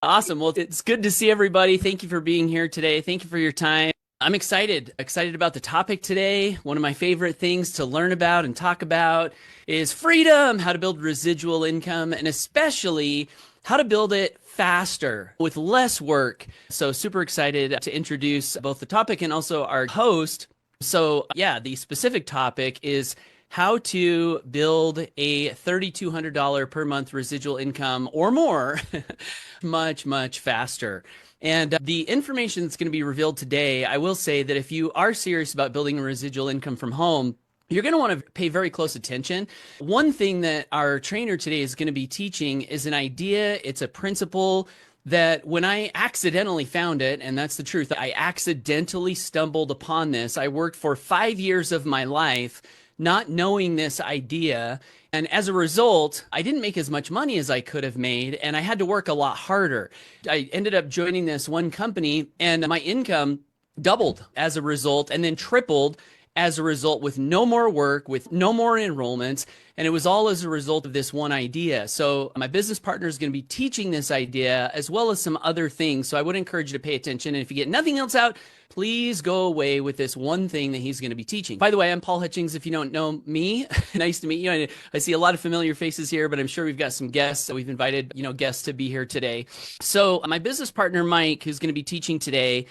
Awesome. Well, it's good to see everybody. Thank you for being here today. Thank you for your time. I'm excited about the topic today. One of my favorite things to learn about and talk about is freedom, how to build residual income, and especially how to build it faster with less work. So super excited to introduce both the topic and also our host. So yeah, the specific topic is how to build a $3,200 per month residual income or more much, much faster. And the information that's going to be revealed today, I will say that if you are serious about building a residual income from home, you're going to want to pay very close attention. One thing that our trainer today is going to be teaching is an idea, it's a principle that when I accidentally found it, and that's the truth, I accidentally stumbled upon this. I worked for 5 years of my life not knowing this idea. And as a result, I didn't make as much money as I could have made, and I had to work a lot harder. I ended up joining this one company, and my income doubled as a result, and then tripled as a result with no more work, with no more enrollments. And it was all as a result of this one idea. So my business partner is going to be teaching this idea as well as some other things. So I would encourage you to pay attention. And if you get nothing else out, please go away with this one thing that he's going to be teaching. By the way, I'm Paul Hutchings. If you don't know me, nice to meet you. I see a lot of familiar faces here, but I'm sure we've got some guests. We've invited, guests to be here today. So my business partner, Mike, who's going to be teaching today,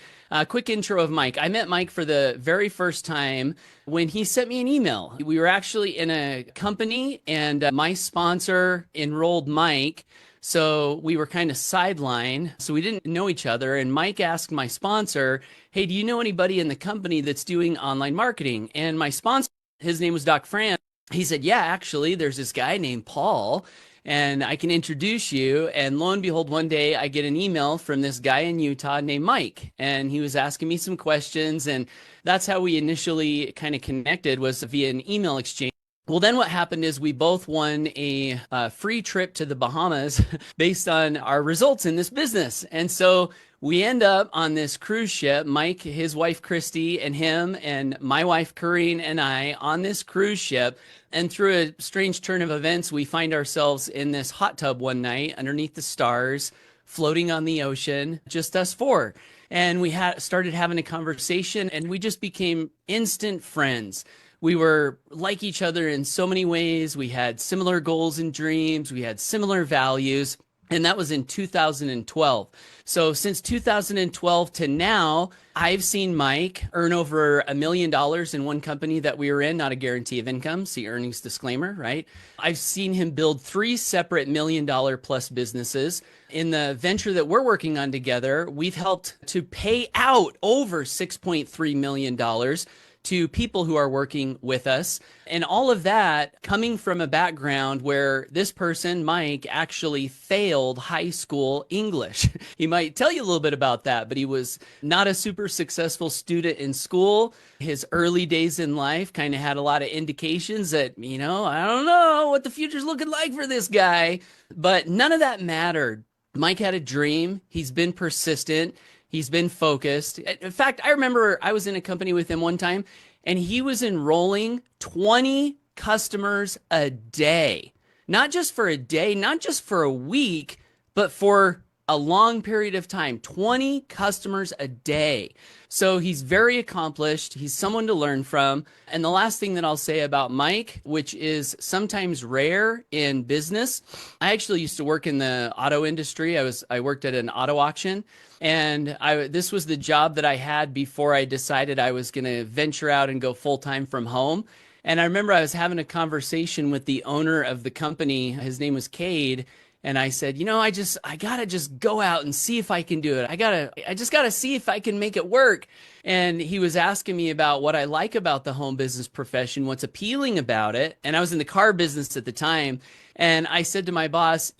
quick intro of Mike. I met Mike for the very first time when he sent me an email. We were actually in a company, and my sponsor enrolled Mike. So we were kind of sidelined. So we didn't know each other. And Mike asked my sponsor, hey, do you know anybody in the company that's doing online marketing? And my sponsor, his name was Doc Fran. He said, yeah, actually, there's this guy named Paul, and I can introduce you. And lo and behold, one day I get an email from this guy in Utah named Mike, and he was asking me some questions. And that's how we initially kind of connected, was via an email exchange. Well, then what happened is we both won a free trip to the Bahamas based on our results in this business. And so we end up on this cruise ship, Mike, his wife, Christy, and him, and my wife, Corrine, and I on this cruise ship. And through a strange turn of events, we find ourselves in this hot tub one night underneath the stars, floating on the ocean, just us four. And we started having a conversation, and we just became instant friends. We were like each other in so many ways. We had similar goals and dreams. We had similar values. And that was in 2012. So since 2012 to now, I've seen Mike earn over $1 million in one company that we were in, not a guarantee of income. See earnings disclaimer, right? I've seen him build 3 separate $1 million plus businesses. In the venture that we're working on together, we've helped to pay out over $6.3 million to people who are working with us. And all of that coming from a background where this person, Mike, actually failed high school English. He might tell you a little bit about that, but he was not a super successful student in school. His early days in life kind of had a lot of indications that, I don't know what the future's looking like for this guy. But none of that mattered. Mike had a dream. He's been persistent. He's been focused. In fact, I remember I was in a company with him one time, and he was enrolling 20 customers a day. Not just for a day, not just for a week, but for a long period of time. 20 customers a day. So he's very accomplished. He's someone to learn from. And the last thing that I'll say about Mike, which is sometimes rare in business, I actually used to work in the auto industry. I worked at an auto auction. And this was the job that I had before I decided I was going to venture out and go full-time from home. And I remember I was having a conversation with the owner of the company. His name was Cade. And I said, I gotta just go out and see if I can do it. I just gotta see if I can make it work. And he was asking me about what I like about the home business profession, what's appealing about it. And I was in the car business at the time. And I said to my boss,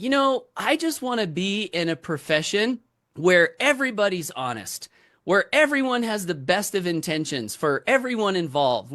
I just want to be in a profession where everybody's honest, where everyone has the best of intentions for everyone involved,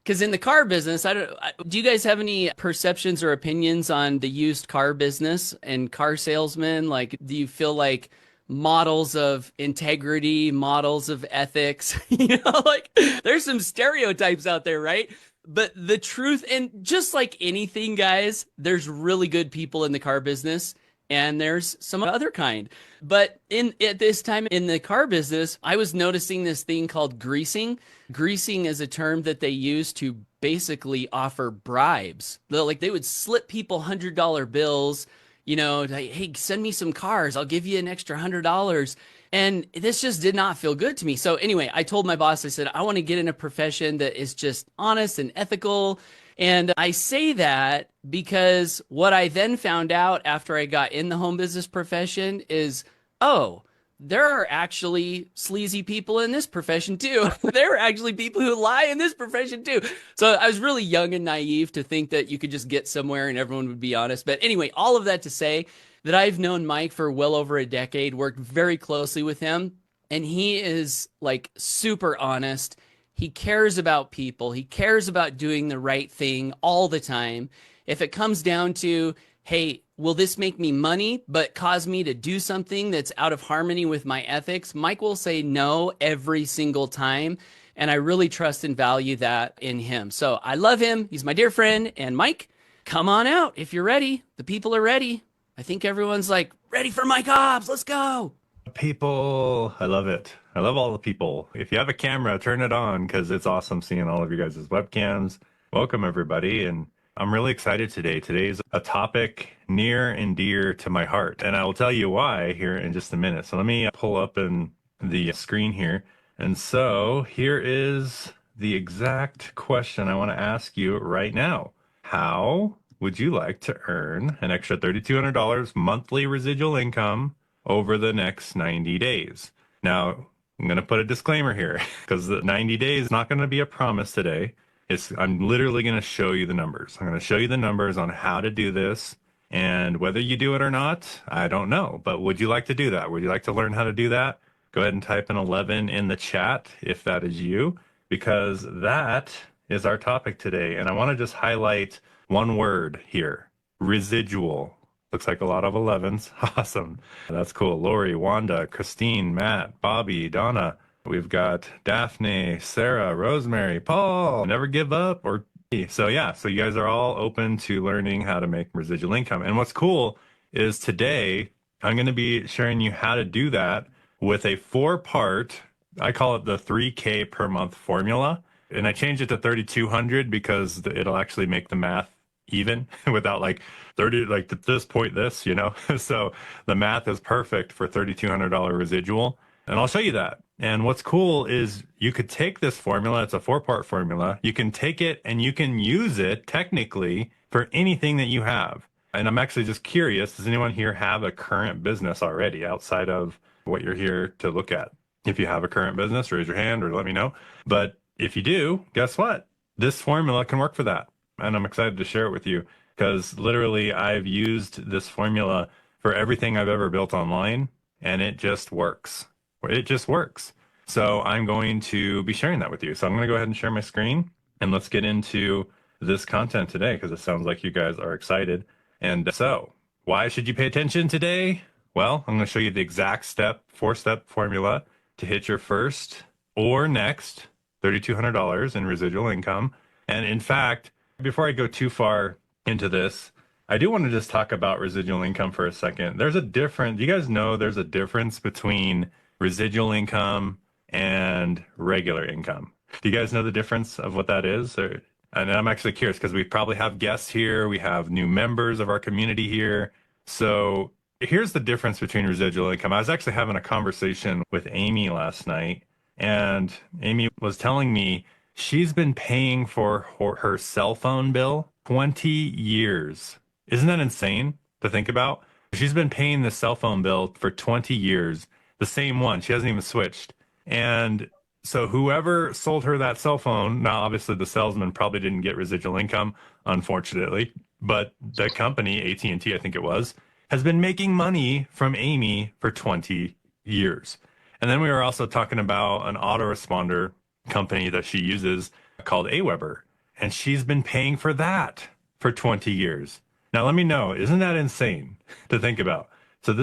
because in the car business, do you guys have any perceptions or opinions on the used car business and car salesmen? Like, do you feel like models of integrity, models of ethics, there's some stereotypes out there, right? But the truth, and just like anything, guys, there's really good people in the car business, and there's some other kind. But in at this time in the car business, I was noticing this thing called greasing. Greasing is a term that they use to basically offer bribes. Like they would slip people $100 bills, like, hey, send me some cars. I'll give you an extra $100. And this just did not feel good to me. So anyway, I told my boss, I said, I want to get in a profession that is just honest and ethical. And I say that because what I then found out after I got in the home business profession is, oh, there are actually sleazy people in this profession too. There are actually people who lie in this profession too. So I was really young and naive to think that you could just get somewhere and everyone would be honest. But anyway, all of that to say that I've known Mike for well over a decade, worked very closely with him, and he is like super honest. He cares about people. He cares about doing the right thing all the time. If it comes down to, hey, will this make me money, but cause me to do something that's out of harmony with my ethics? Mike will say no every single time. And I really trust and value that in him. So I love him. He's my dear friend. And Mike, come on out if you're ready. The people are ready. I think everyone's like, ready for Mike Hobbs. Let's go. People, I love it. I love all the people. If you have a camera, turn it on because it's awesome seeing all of you guys' webcams. Welcome, everybody. And I'm really excited today. Today's a topic near and dear to my heart. And I will tell you why here in just a minute. So let me pull up in the screen here. And so here is the exact question I want to ask you right now. How would you like to earn an extra $3,200 monthly residual income over the next 90 days? Now, I'm going to put a disclaimer here because the 90 days is not going to be a promise today. I'm literally going to show you the numbers. I'm going to show you the numbers on how to do this, and whether you do it or not, I don't know. But would you like to do that? Would you like to learn how to do that? Go ahead and type an 11 in the chat if that is you, because that is our topic today. And I want to just highlight one word here: residual. Looks like a lot of 11s. Awesome. That's cool. Lori, Wanda, Christine, Matt, Bobby, Donna. We've got Daphne, Sarah, Rosemary, Paul, Never Give Up, or so yeah. So you guys are all open to learning how to make residual income. And what's cool is today I'm going to be sharing you how to do that with a 4-part, I call it the 3K per month formula. And I changed it to 3,200 because it'll actually make the math even without like 30, like at this point, so the math is perfect for $3,200 residual. And I'll show you that. And what's cool is you could take this formula. It's a 4-part formula. You can take it and you can use it technically for anything that you have. And I'm actually just curious, does anyone here have a current business already outside of what you're here to look at? If you have a current business, raise your hand or let me know. But if you do, guess what? This formula can work for that. And I'm excited to share it with you because literally I've used this formula for everything I've ever built online, and it just works. It just works. So I'm going to be sharing that with you. So I'm going to go ahead and share my screen, and let's get into this content today because it sounds like you guys are excited. And so why should you pay attention today? Well, I'm going to show you the exact 4-step formula to hit your first or next $3,200 in residual income. And in fact, before I go too far into this, I do want to just talk about residual income for a second. There's a difference. You guys know there's a difference between residual income and regular income. Do you guys know the difference of what that is? And I'm actually curious because we probably have guests here. We have new members of our community here. So here's the difference between residual income. I was actually having a conversation with Amy last night, and Amy was telling me she's been paying for her cell phone bill 20 years. Isn't that insane to think about? She's been paying the cell phone bill for 20 years, the same one. She hasn't even switched. And so whoever sold her that cell phone, now obviously the salesman probably didn't get residual income, unfortunately, but the company, AT&T, I think it was, has been making money from Amy for 20 years. And then we were also talking about an autoresponder company that she uses called Aweber, and she's been paying for that for 20 years. Now let me know, isn't that insane to think about? So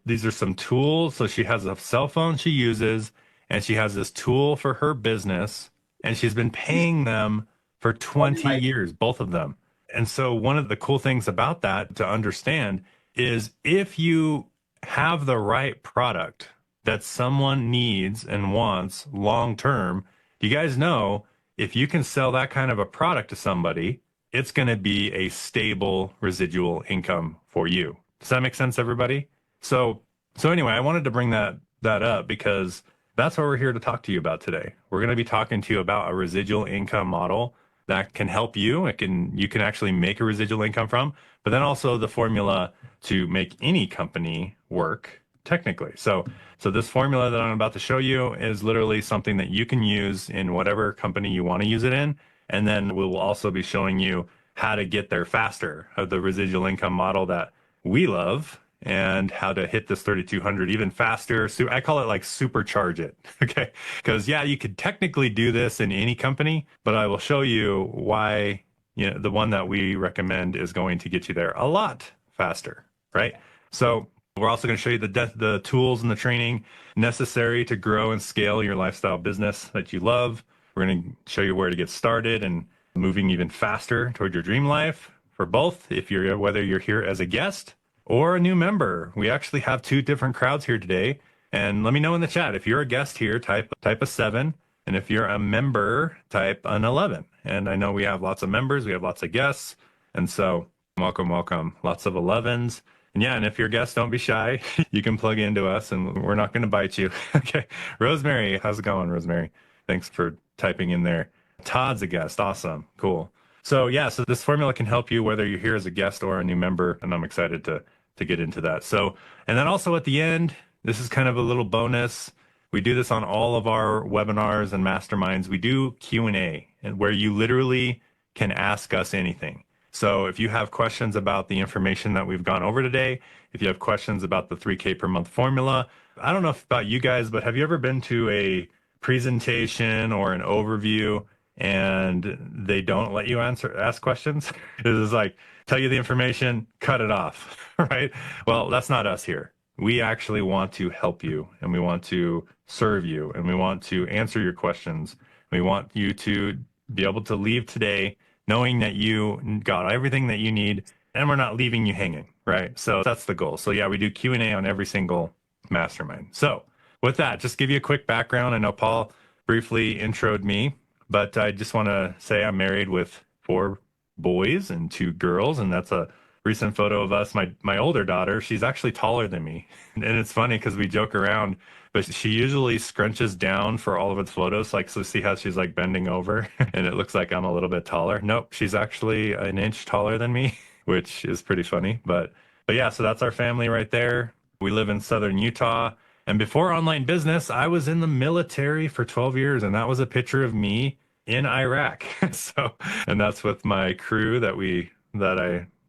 these are some tools. So she has a cell phone she uses, and she has this tool for her business, and she's been paying them for 20 years, both of them. And so one of the cool things about that to understand is if you have the right product that someone needs and wants long term, you guys know if you can sell that kind of a product to somebody, it's going to be a stable residual income for you. Does that make sense, everybody? So, so anyway, I wanted to bring that up because that's what we're here to talk to you about today. We're going to be talking to you about a residual income model that can help you. You can actually make a residual income from, but then also the formula to make any company work technically. So this formula that I'm about to show you is literally something that you can use in whatever company you want to use it in. And then we will also be showing you how to get there faster of the residual income model that we love and how to hit this 3,200 even faster. So I call it like supercharge it. Okay. Because yeah, you could technically do this in any company, but I will show you why, the one that we recommend is going to get you there a lot faster. Right. So we're also going to show you the tools and the training necessary to grow and scale your lifestyle business that you love. We're going to show you where to get started and moving even faster toward your dream life for both, whether you're here as a guest or a new member. We actually have two different crowds here today. And let me know in the chat if you're a guest here, type a 7, and if you're a member, type an 11. And I know we have lots of members, we have lots of guests, and so welcome, welcome, lots of 11s. And yeah, and if you're a guest, don't be shy. You can plug into us and we're not going to bite you. Okay. Rosemary, how's it going, Rosemary? Thanks for typing in there. Todd's a guest. Awesome. Cool. So yeah, so this formula can help you whether you're here as a guest or a new member, and I'm excited to get into that. So, and then also at the end, this is kind of a little bonus. We do this on all of our webinars and masterminds. We do Q&A, and where you literally can ask us anything. So if you have questions about the information that we've gone over today, if you have questions about the 3K per month formula, I don't know about you guys, but have you ever been to a presentation or an overview and they don't let you ask questions? It is like, tell you the information, cut it off, right? Well, that's not us here. We actually want to help you and we want to serve you and we want to answer your questions. We want you to be able to leave today knowing that you got everything that you need and we're not leaving you hanging, right? So that's the goal. So yeah, we do Q&A on every single mastermind. So with that, just give you a quick background. I know Paul briefly introed me, but I just want to say I'm married with 4 boys and 2 girls, and that's a recent photo of us. My older daughter, she's actually taller than me. And it's funny because we joke around, but she usually scrunches down for all of its photos. Like, so see how she's like bending over and it looks like I'm a little bit taller. Nope, she's actually an inch taller than me, which is pretty funny. But yeah, so that's our family right there. We live in southern Utah. And before online business, I was in the military for 12 years, and that was a picture of me in Iraq. So, and that's with my crew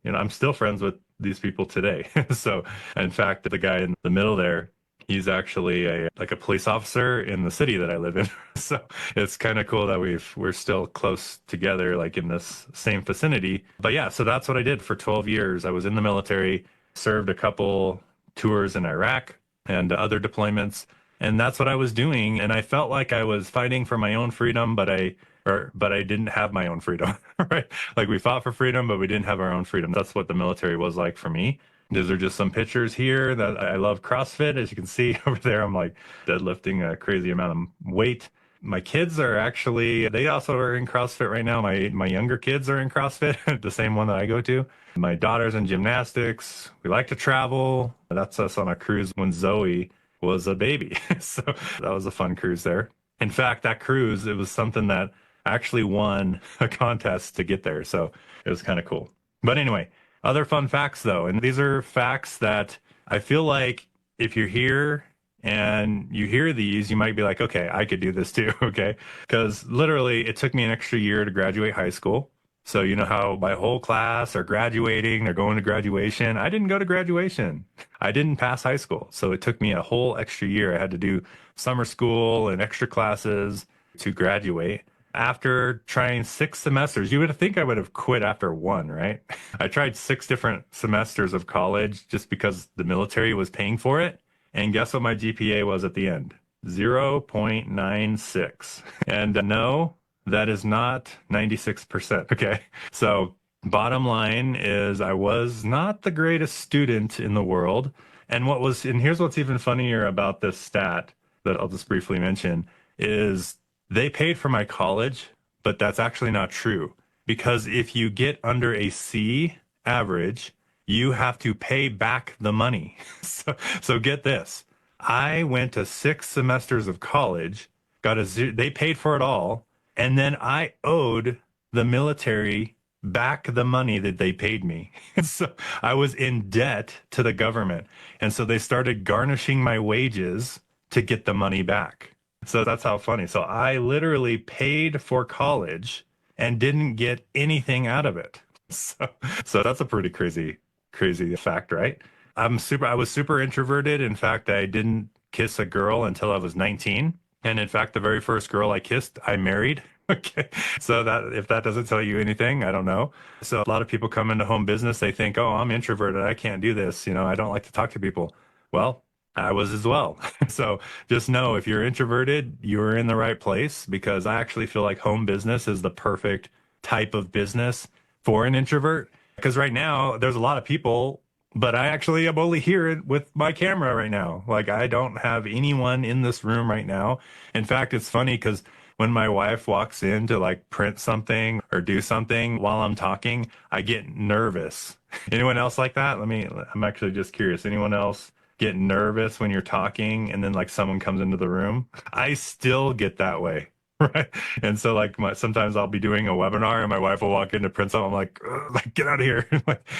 I'm still friends with these people today. So, in fact, the guy in the middle there, he's actually like a police officer in the city that I live in. So it's kind of cool that we're still close together, like in this same vicinity. But yeah, so that's what I did for 12 years. I was in the military, served a couple tours in Iraq and other deployments. And that's what I was doing. And I felt like I was fighting for my own freedom, but I didn't have my own freedom, right? Like we fought for freedom, but we didn't have our own freedom. That's what the military was like for me. These are just some pictures here that I love CrossFit. As you can see over there, I'm like deadlifting a crazy amount of weight. My kids they also are in CrossFit right now. My younger kids are in CrossFit, the same one that I go to. My daughter's in gymnastics. We like to travel. That's us on a cruise when Zoe was a baby. So that was a fun cruise there. In fact, that cruise, it was something that actually won a contest to get there. So it was kind of cool. But anyway, other fun facts though, and these are facts that I feel like if you're here and you hear these, you might be like, okay, I could do this too. Okay. Because literally it took me an extra year to graduate high school. So you know how my whole class are graduating, they're going to graduation. I didn't go to graduation. I didn't pass high school. So it took me a whole extra year. I had to do summer school and extra classes to graduate. After trying 6 semesters, you would think I would have quit after 1, right? I tried 6 different semesters of college just because the military was paying for it. And guess what my GPA was at the end? 0.96. And no, that is not 96%. Okay. So Bottom line is I was not the greatest student in the world. And here's what's even funnier about this stat that I'll just briefly mention is they paid for my college, but that's actually not true. Because if you get under a C average, you have to pay back the money. So get this. I went to 6 semesters of college, they paid for it all, and then I owed the military back the money that they paid me. So I was in debt to the government. And so they started garnishing my wages to get the money back. So that's how funny. So I literally paid for college and didn't get anything out of it. So, so that's a pretty crazy fact, right? I was super introverted. In fact, I didn't kiss a girl until I was 19. And in fact, the very first girl I kissed, I married. Okay. So that if that doesn't tell you anything, I don't know. So a lot of people come into home business, they think, "Oh, I'm introverted. I can't do this. I don't like to talk to people." Well, I was as well. So just know if you're introverted, you're in the right place because I actually feel like home business is the perfect type of business for an introvert. Because right now, there's a lot of people, but I actually am only here with my camera right now. Like, I don't have anyone in this room right now. In fact, it's funny because when my wife walks in to like print something or do something while I'm talking, I get nervous. Anyone else like that? I'm actually just curious. Anyone else get nervous when you're talking and then like someone comes into the room? I still get that way. Right. And so like sometimes I'll be doing a webinar and my wife will walk in to print something. I'm like, "Ugh, like get out of here."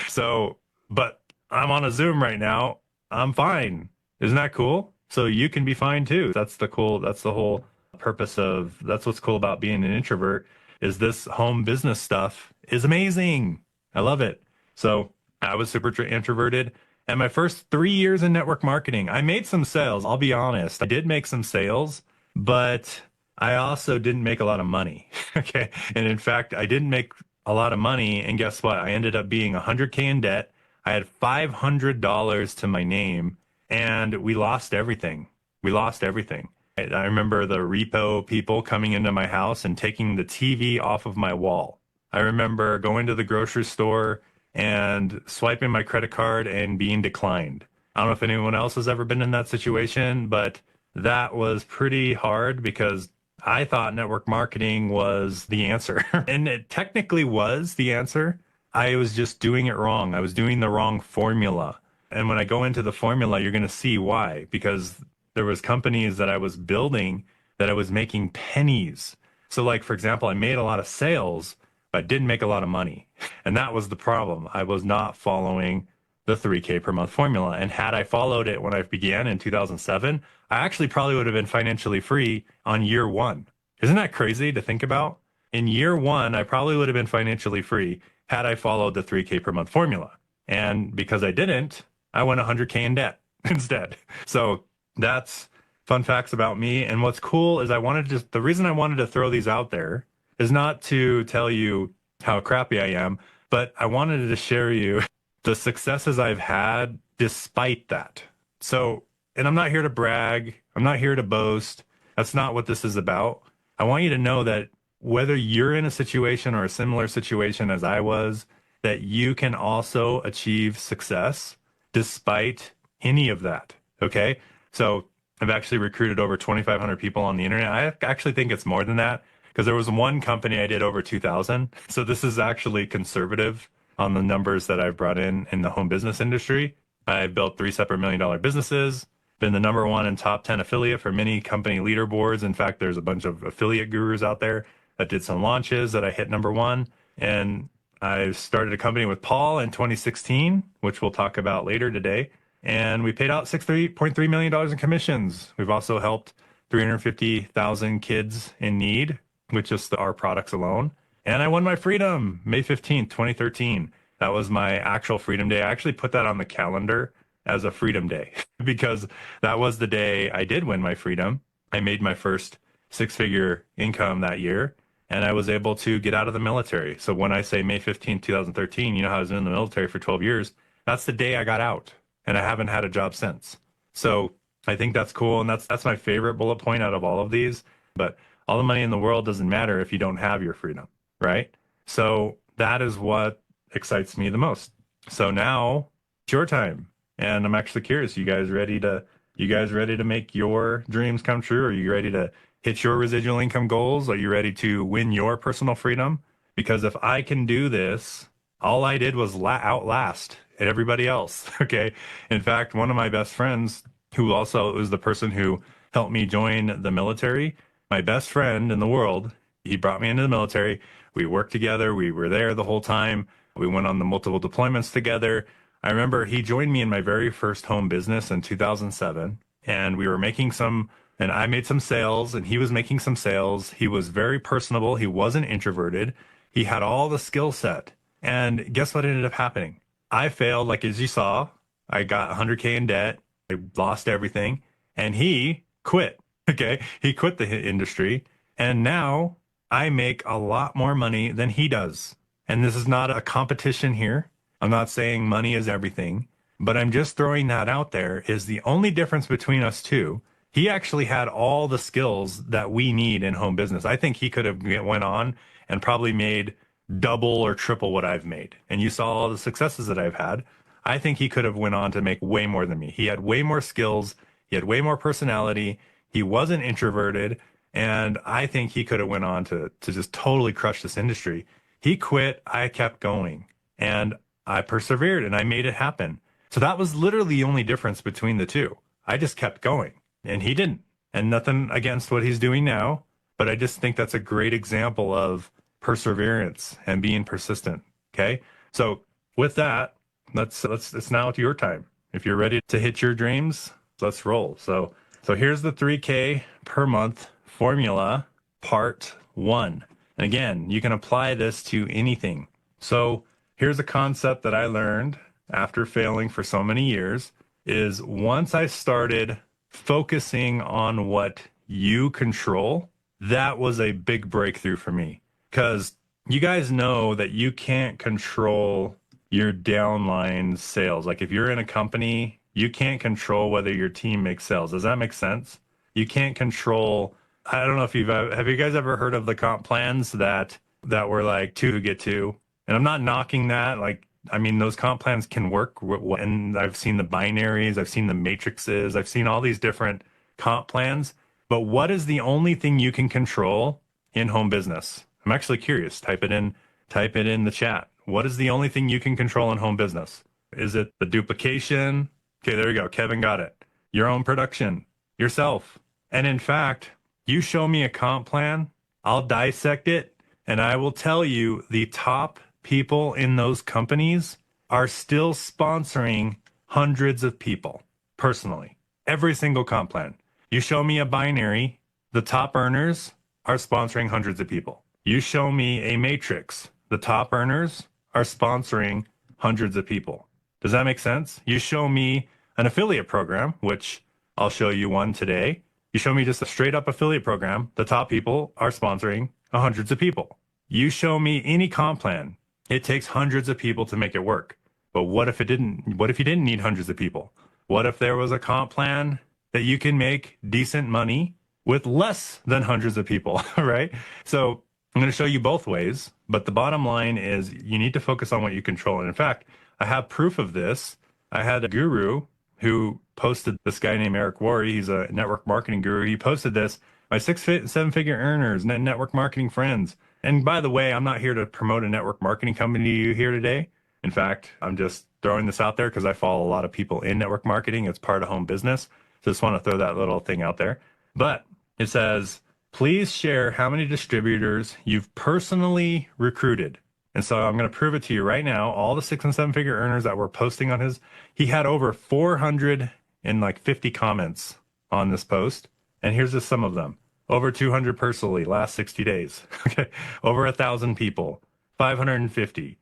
So, but I'm on a Zoom right now. I'm fine. Isn't that cool? So you can be fine too. That's the whole purpose of, that's what's cool about being an introvert is this home business stuff is amazing. I love it. So I was super introverted. And my first 3 years in network marketing, I made some sales. I'll be honest. I did make some sales, but I also didn't make a lot of money. Okay. And in fact, I didn't make a lot of money. And guess what? I ended up being 100K in debt. I had $500 to my name and we lost everything. We lost everything. I remember the repo people coming into my house and taking the TV off of my wall. I remember going to the grocery store and swiping my credit card and being declined. I don't know if anyone else has ever been in that situation, but that was pretty hard because I thought network marketing was the answer. And it technically was the answer. I was just doing it wrong. I was doing the wrong formula. And when I go into the formula, you're going to see why, because there was companies that I was building that I was making pennies. So like, for example, I made a lot of sales, but I didn't make a lot of money. And that was the problem. I was not following the 3K per month formula. And had I followed it when I began in 2007, I actually probably would have been financially free on year one. Isn't that crazy to think about? In year one, I probably would have been financially free had I followed the 3K per month formula. And because I didn't, I went 100K in debt instead. So that's fun facts about me. And what's cool is the reason I wanted to throw these out there is not to tell you how crappy I am, but I wanted to share you the successes I've had despite that. So, and I'm not here to brag. I'm not here to boast. That's not what this is about. I want you to know that whether you're in a situation or a similar situation as I was, that you can also achieve success despite any of that. Okay. So I've actually recruited over 2,500 people on the internet. I actually think it's more than that because there was one company I did over 2,000. So this is actually conservative on the numbers that I've brought in the home business industry. I built 3 separate $1 million businesses, been the number one and top 10 affiliate for many company leaderboards. In fact, there's a bunch of affiliate gurus out there that did some launches that I hit number one. And I started a company with Paul in 2016, which we'll talk about later today. And we paid out $6.3 million in commissions. We've also helped 350,000 kids in need with just our products alone. And I won my freedom May 15th, 2013. That was my actual freedom day. I actually put that on the calendar as a freedom day because that was the day I did win my freedom. I made my first 6-figure income that year and I was able to get out of the military. So when I say May 15th, 2013, you know how I was in the military for 12 years. That's the day I got out and I haven't had a job since. So I think that's cool. And that's my favorite bullet point out of all of these. But all the money in the world doesn't matter if you don't have your freedom, right? So that is what excites me the most. So now it's your time. And I'm actually curious, you guys ready to make your dreams come true? Are you ready to hit your residual income goals? Are you ready to win your personal freedom? Because if I can do this, all I did was outlast everybody else. Okay. In fact, one of my best friends, who also was the person who helped me join the military, my best friend in the world, he brought me into the military. We worked together. We were there the whole time. We went on the multiple deployments together. I remember he joined me in my very first home business in 2007, and we were making some, and I made some sales, and he was making some sales. He was very personable. He wasn't introverted. He had all the skill set. And guess what ended up happening? I failed, like as you saw. I got 100K in debt. I lost everything, and he quit. Okay, he quit the industry, and now I make a lot more money than he does. And this is not a competition here. I'm not saying money is everything, but I'm just throwing that out there is the only difference between us two. He actually had all the skills that we need in home business. I think he could have went on and probably made double or triple what I've made. And you saw all the successes that I've had. I think he could have went on to make way more than me. He had way more skills. He had way more personality. He wasn't introverted. And I think he could have went on to just totally crush this industry. He quit. I kept going. And I persevered and I made it happen. So that was literally the only difference between the two. I just kept going and he didn't. And nothing against what he's doing now, but I just think that's a great example of perseverance and being persistent. Okay. So with that, it's now to your time. If you're ready to hit your dreams, let's roll. So here's the 3K per month formula, part one. And again, you can apply this to anything. So here's a concept that I learned after failing for so many years is once I started focusing on what you control, that was a big breakthrough for me. Because you guys know that you can't control your downline sales. Like if you're in a company, you can't control whether your team makes sales. Does that make sense? You can't control. I don't know if have you guys ever heard of the comp plans that were like two to get two? And I'm not knocking that. Like, I mean, those comp plans can work. And I've seen the binaries, I've seen the matrices, I've seen all these different comp plans. But what is the only thing you can control in home business? I'm actually curious. Type it in the chat. What is the only thing you can control in home business? Is it the duplication? Okay, there you go. Kevin got it. Your own production, yourself. And in fact, you show me a comp plan, I'll dissect it, and I will tell you the top people in those companies are still sponsoring hundreds of people personally. Every single comp plan. You show me a binary, the top earners are sponsoring hundreds of people. You show me a matrix, the top earners are sponsoring hundreds of people. Does that make sense? You show me an affiliate program, which I'll show you one today. You show me just a straight up affiliate program, the top people are sponsoring hundreds of people. You show me any comp plan, it takes hundreds of people to make it work. But what if it didn't? What if you didn't need hundreds of people? What if there was a comp plan that you can make decent money with less than hundreds of people, right? So I'm going to show you both ways, but the bottom line is you need to focus on what you control. And in fact, I have proof of this. I had a guru who posted, this guy named Eric Worre. He's a network marketing guru. He posted this, my seven-figure earners, network marketing friends. And by the way, I'm not here to promote a network marketing company to you here today. In fact, I'm just throwing this out there because I follow a lot of people in network marketing. It's part of home business. So just want to throw that little thing out there. But it says, please share how many distributors you've personally recruited. And so I'm going to prove it to you right now. All the 6 and 7 figure earners that were posting on he had over 450 comments on this post. And here's just some of them. Over 200 personally, last 60 days. Okay. Over 1,000 people, 550,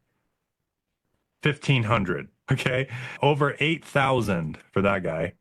1,500. Okay. Over 8,000 for that guy,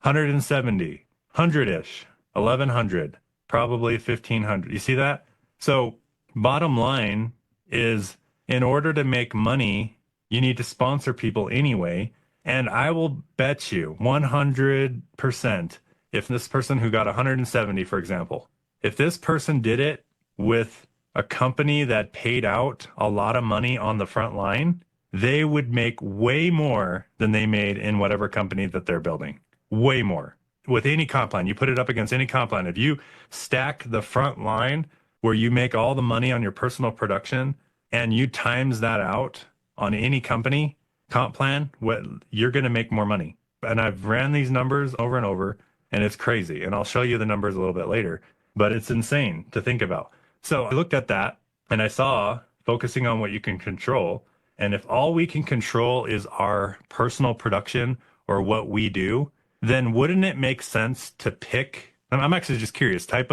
170, 100-ish, 1,100, probably 1,500. You see that? So bottom line is in order to make money, you need to sponsor people anyway. And I will bet you 100% if this person who got 170, for example, if this person did it with a company that paid out a lot of money on the front line, they would make way more than they made in whatever company that they're building. Way more. With any comp plan, you put it up against any comp plan. If you stack the front line where you make all the money on your personal production and you times that out on any company comp plan, what you're going to make more money. And I've ran these numbers over and over, and it's crazy. And I'll show you the numbers a little bit later, but it's insane to think about. So I looked at that and I saw focusing on what you can control. And if all we can control is our personal production or what we do, then wouldn't it make sense to pick? I'm actually just curious. Type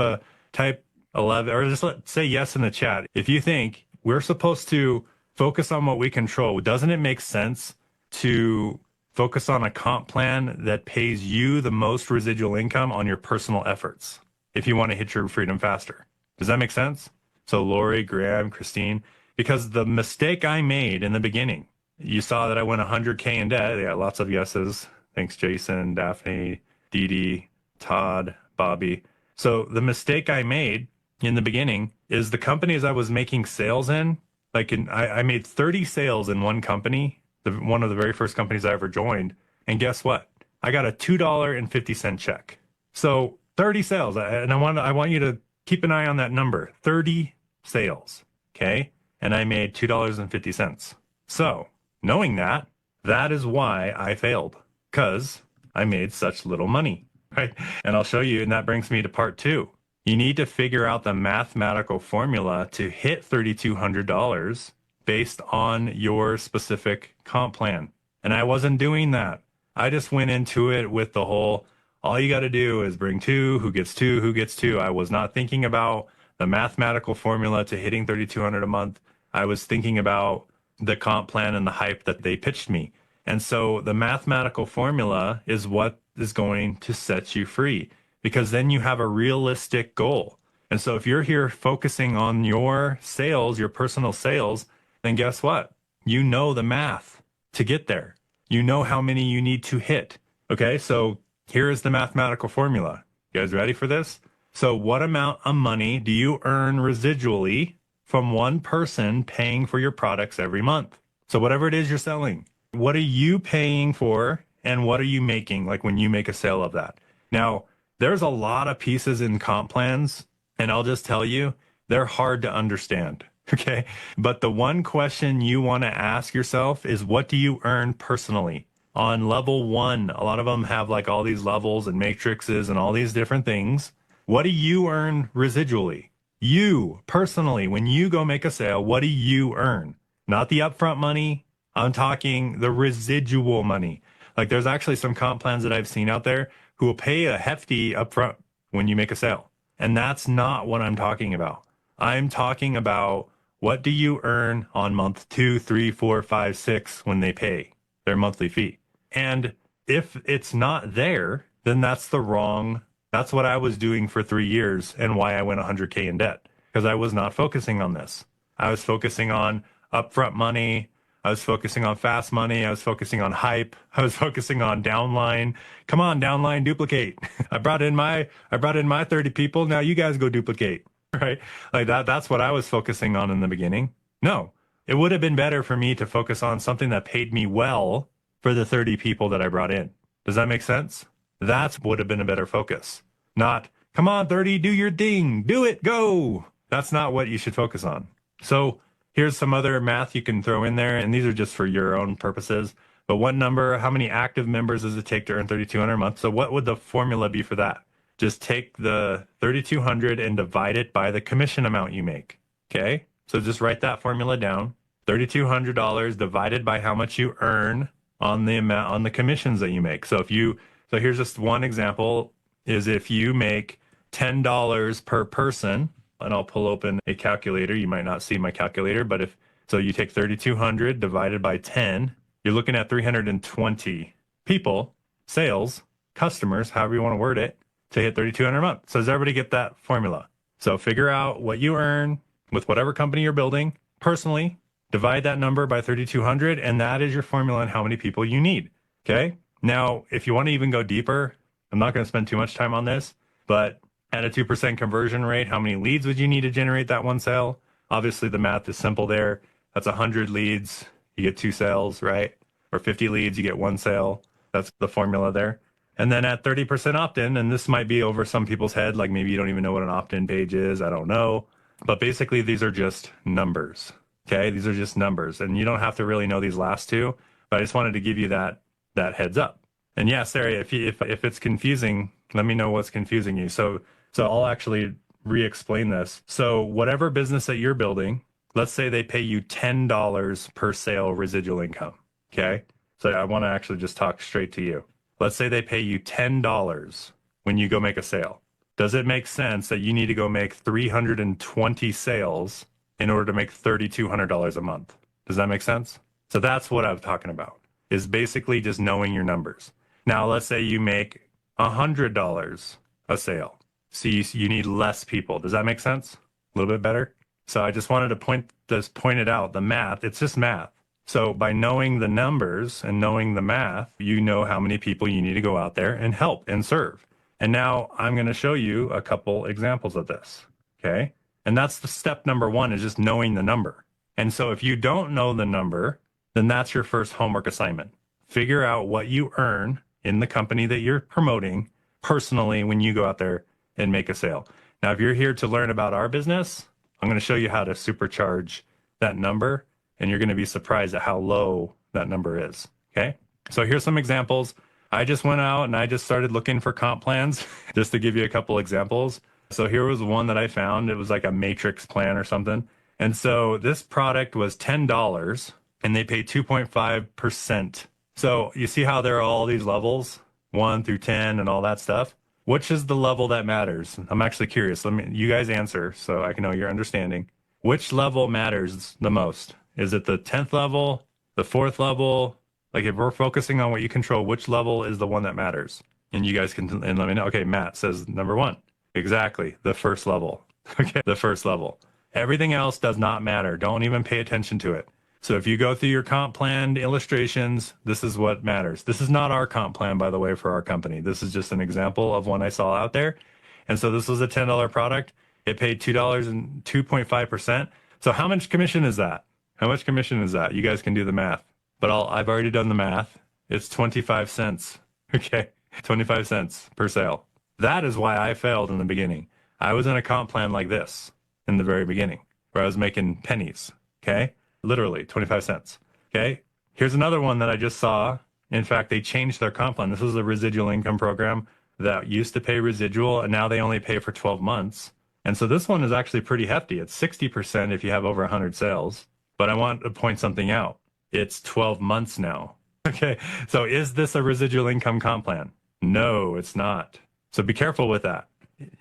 11, or just say yes in the chat. If you think we're supposed to focus on what we control, doesn't it make sense to focus on a comp plan that pays you the most residual income on your personal efforts if you want to hit your freedom faster? Does that make sense? So Lori, Graham, Christine, because the mistake I made in the beginning, you saw that I went 100K in debt. Yeah, lots of yeses. Thanks, Jason, Daphne, Dee Dee, Todd, Bobby. So the mistake I made in the beginning is the companies I was making sales in, I made 30 sales in one company, one of the very first companies I ever joined. And guess what? I got a $2.50 check. So 30 sales. And I want you to keep an eye on that number, 30 sales. Okay. And I made $2.50. So knowing that, that is why I failed, because I made such little money, right? And I'll show you. And that brings me to part two. You need to figure out the mathematical formula to hit $3,200 based on your specific comp plan. And I wasn't doing that. I just went into it with the whole, all you got to do is bring two, who gets two, who gets two. I was not thinking about the mathematical formula to hitting $3,200 a month. I was thinking about the comp plan and the hype that they pitched me. And so the mathematical formula is what is going to set you free, because then you have a realistic goal. And so if you're here focusing on your sales, your personal sales, then guess what? You know the math to get there. You know how many you need to hit. Okay, so here is the mathematical formula. You guys ready for this? So what amount of money do you earn residually from one person paying for your products every month? So whatever it is you're selling, what are you paying for and what are you making, like when you make a sale of that? Now, there's a lot of pieces in comp plans, and I'll just tell you, they're hard to understand, okay? But the one question you want to ask yourself is, what do you earn personally? On level one, a lot of them have like all these levels and matrices and all these different things. What do you earn residually? You, personally, when you go make a sale, what do you earn? Not the upfront money. I'm talking the residual money. Like there's actually some comp plans that I've seen out there who will pay a hefty upfront when you make a sale. And that's not what I'm talking about. I'm talking about, what do you earn on month 2, 3, 4, 5, 6 when they pay their monthly fee? And if it's not there, then that's what I was doing for 3 years and why I went 100K in debt, because I was not focusing on this. I was focusing on upfront money. I was focusing on fast money. I was focusing on hype. I was focusing on downline. Come on, downline, duplicate. I brought in my 30 people. Now you guys go duplicate, right? Like that's what I was focusing on in the beginning. No, it would have been better for me to focus on something that paid me well for the 30 people that I brought in. Does that make sense? That would have been a better focus. Not, come on, 30, do your thing. Do it, go. That's not what you should focus on. So here's some other math you can throw in there, and these are just for your own purposes. But what number, how many active members does it take to earn $3,200 a month? So what would the formula be for that? Just take the $3,200 and divide it by the commission amount you make. Okay? So just write that formula down. $3,200 divided by how much you earn on the amount, on the commissions that you make. So here's just one example, is if you make $10 per person, and I'll pull open a calculator. You might not see my calculator, but so you take 3,200 divided by 10, you're looking at 320 people, sales, customers, however you want to word it, to hit 3,200 a month. So does everybody get that formula? So figure out what you earn with whatever company you're building personally, divide that number by 3,200, and that is your formula on how many people you need. Okay. Now, if you want to even go deeper, I'm not going to spend too much time on this, but at a 2% conversion rate, how many leads would you need to generate that one sale? Obviously, the math is simple there. That's 100 leads, you get 2 sales, right? Or 50 leads, you get 1 sale. That's the formula there. And then at 30% opt-in, and this might be over some people's head, like maybe you don't even know what an opt-in page is. I don't know. But basically, these are just numbers. Okay, these are just numbers, and you don't have to really know these last two. But I just wanted to give you that heads up. And yeah, Sarah, if it's confusing, let me know what's confusing you. So I'll actually re-explain this. So whatever business that you're building, let's say they pay you $10 per sale residual income. Okay, so I want to actually just talk straight to you. Let's say they pay you $10 when you go make a sale. Does it make sense that you need to go make 320 sales in order to make $3,200 a month? Does that make sense? So that's what I'm talking about, is basically just knowing your numbers. Now, let's say you make $100 a sale. So you need less people. Does that make sense? A little bit better? So I just wanted to point it out. The math, it's just math. So by knowing the numbers and knowing the math, you know how many people you need to go out there and help and serve. And now I'm going to show you a couple examples of this. Okay. And that's the step number one, is just knowing the number. And so if you don't know the number, then that's your first homework assignment. Figure out what you earn in the company that you're promoting personally when you go out there and make a sale. Now, if you're here to learn about our business, I'm going to show you how to supercharge that number, and you're going to be surprised at how low that number is. Okay. So here's some examples. I just went out and I just started looking for comp plans just to give you a couple examples. So here was one that I found. It was like a matrix plan or something. And so this product was $10 and they pay 2.5%. So you see how there are all these levels, 1 through 10 and all that stuff. Which is the level that matters? I'm actually curious. You guys answer so I can know your understanding. Which level matters the most? Is it the 10th level, the 4th level? Like if we're focusing on what you control, which level is the one that matters? And you guys can and let me know. Okay, Matt says number 1. Exactly, the first level. Okay, the first level. Everything else does not matter. Don't even pay attention to it. So if you go through your comp plan illustrations, this is what matters. This is not our comp plan, by the way, for our company. This is just an example of one I saw out there. And so this was a $10 product. It paid $2 and 2.5%. So how much commission is that? How much commission is that? You guys can do the math. But I've already done the math. It's 25 cents. Okay, 25 cents per sale. That is why I failed in the beginning. I was in a comp plan like this in the very beginning, where I was making pennies. Okay. Literally 25 cents. Okay. Here's another one that I just saw. In fact, they changed their comp plan. This was a residual income program that used to pay residual, and now they only pay for 12 months. And so this one is actually pretty hefty. It's 60% if you have over 100 sales. But I want to point something out. It's 12 months now. Okay. So is this a residual income comp plan? No, it's not. So be careful with that.